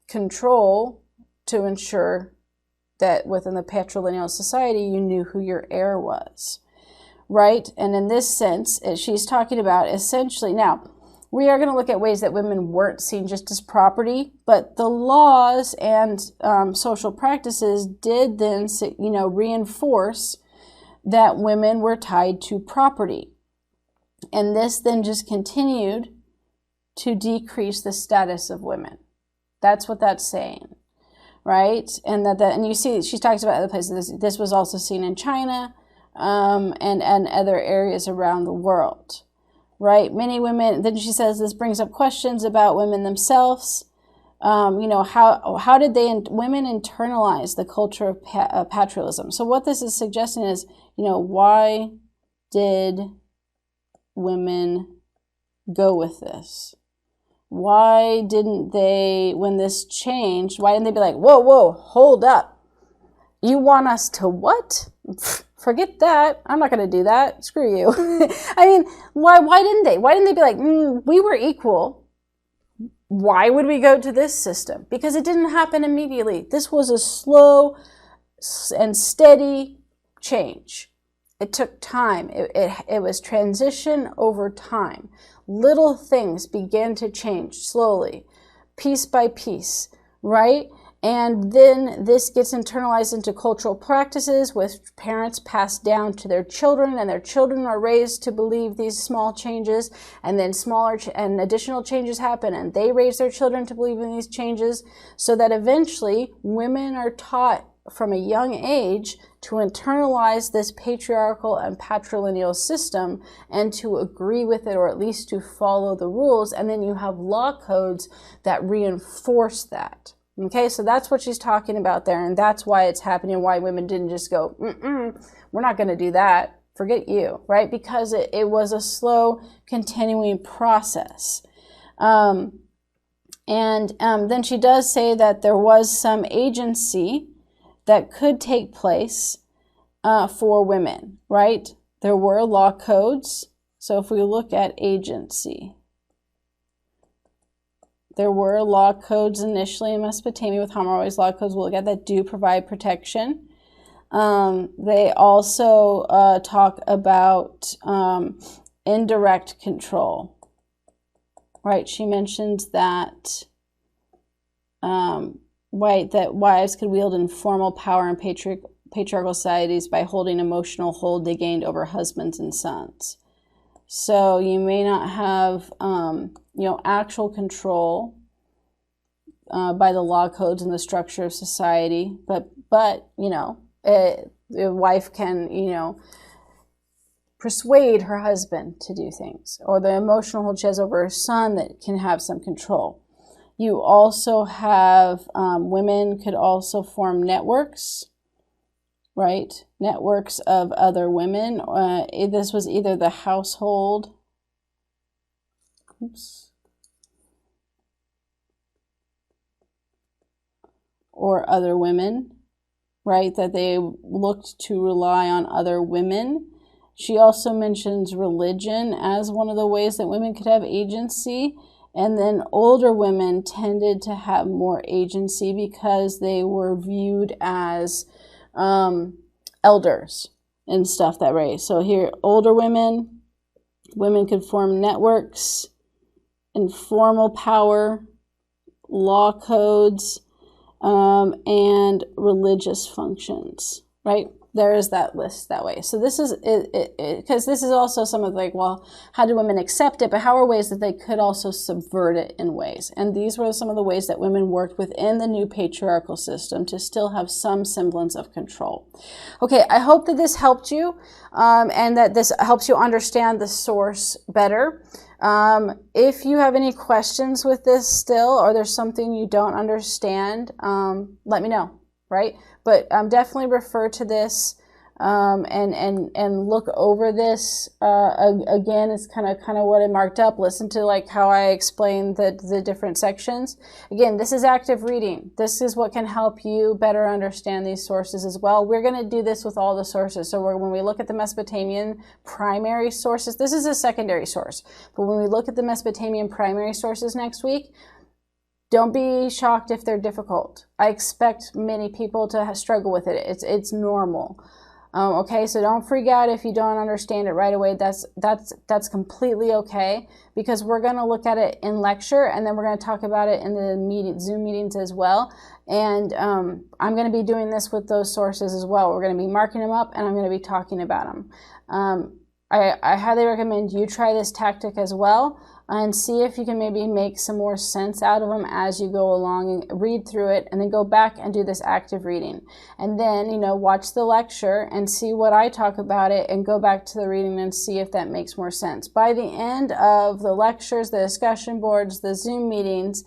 control to ensure that within the patrilineal society you knew who your heir was, right? And in this sense, she's talking about essentially, now, we are going to look at ways that women weren't seen just as property, but the laws and social practices did then, reinforce that women were tied to property. And this then just continued to decrease the status of women. That's what that's saying, right? And and you see, she talks about other places. This was also seen in China and other areas around the world, right? Many women, then she says this brings up questions about women themselves. How did women internalize the culture of patriarchalism? So what this is suggesting is, why did women go with this? Why didn't they, when this changed, why didn't they be like, whoa, hold up. You want us to what? Forget that. I'm not going to do that. Screw you. I mean, why didn't they? Why didn't they be like, we were equal. Why would we go to this system? Because it didn't happen immediately. This was a slow and steady change. It took time. It was transition over time. Little things began to change slowly, piece by piece, right? And then this gets internalized into cultural practices, with parents passed down to their children, and their children are raised to believe these small changes, and then smaller and additional changes happen, and they raise their children to believe in these changes, so that eventually women are taught from a young age to internalize this patriarchal and patrilineal system and to agree with it, or at least to follow the rules. And then you have law codes that reinforce that. Okay, so that's what she's talking about there, and that's why it's happening, why women didn't just go, we're not going to do that, forget you, right? Because it was a slow, continuing process. And then she does say that there was some agency that could take place for women, right? There were law codes. So if we look at agency, there were law codes initially in Mesopotamia with Hammurabi's law codes we'll look at that do provide protection. They also talk about indirect control, right? She mentions that that wives could wield informal power in patriarchal societies by holding emotional hold they gained over husbands and sons. So you may not have, actual control by the law codes and the structure of society, but the wife can, persuade her husband to do things, or the emotional hold she has over her son that can have some control. You also have women could also form networks, right? Networks of other women. This was either the household, or other women, right? That they looked to rely on other women. She also mentions religion as one of the ways that women could have agency. And then older women tended to have more agency because they were viewed as elders and stuff that way. So here, older women could form networks, informal power, law codes, and religious functions, right? There is that list that way. So this is because this is also some of how do women accept it, but how are ways that they could also subvert it in ways? And these were some of the ways that women worked within the new patriarchal system to still have some semblance of control. Okay, I hope that this helped you and that this helps you understand the source better. If you have any questions with this still, or there's something you don't understand, let me know, right? But definitely refer to this and look over this. Again, it's kind of what I marked up. Listen to how I explained the different sections. Again, this is active reading. This is what can help you better understand these sources as well. We're going to do this with all the sources. So when we look at the Mesopotamian primary sources, this is a secondary source. But when we look at the Mesopotamian primary sources next week, don't be shocked if they're difficult. I expect many people to struggle with it. It's normal. Okay, so don't freak out if you don't understand it right away. That's completely okay, because we're going to look at it in lecture, and then we're going to talk about it in the Zoom meetings as well. And I'm going to be doing this with those sources as well. We're going to be marking them up, and I'm going to be talking about them. I highly recommend you try this tactic as well, and see if you can maybe make some more sense out of them as you go along and read through it, and then go back and do this active reading. And then, watch the lecture and see what I talk about it, and go back to the reading and see if that makes more sense. By the end of the lectures, the discussion boards, the Zoom meetings,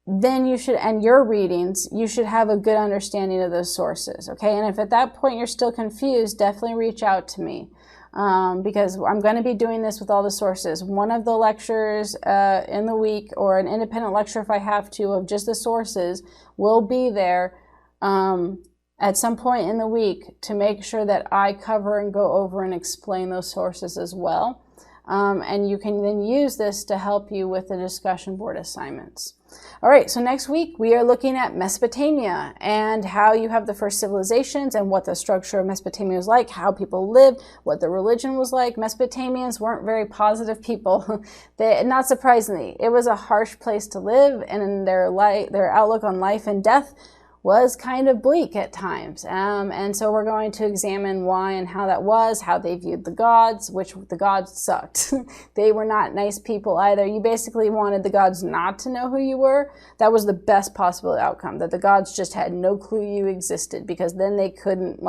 then you should, and your readings, you should have a good understanding of those sources, okay? And if at that point you're still confused, definitely reach out to me. Because I'm going to be doing this with all the sources. One of the lectures in the week, or an independent lecture if I have to, of just the sources, will be there at some point in the week to make sure that I cover and go over and explain those sources as well. And you can then use this to help you with the discussion board assignments. All right, so next week we are looking at Mesopotamia and how you have the first civilizations and what the structure of Mesopotamia was like, how people lived, what the religion was like. Mesopotamians weren't very positive people. Not surprisingly, it was a harsh place to live, and their outlook on life and death was kind of bleak at times. And so we're going to examine why and how that was, how they viewed the gods, which the gods sucked. They were not nice people either. You basically wanted the gods not to know who you were. That was the best possible outcome, that the gods just had no clue you existed, because then they couldn't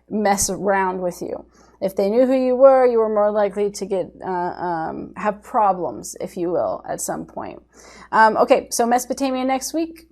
mess around with you. If they knew who you were more likely to get have problems, if you will, at some point. Okay, so Mesopotamia next week.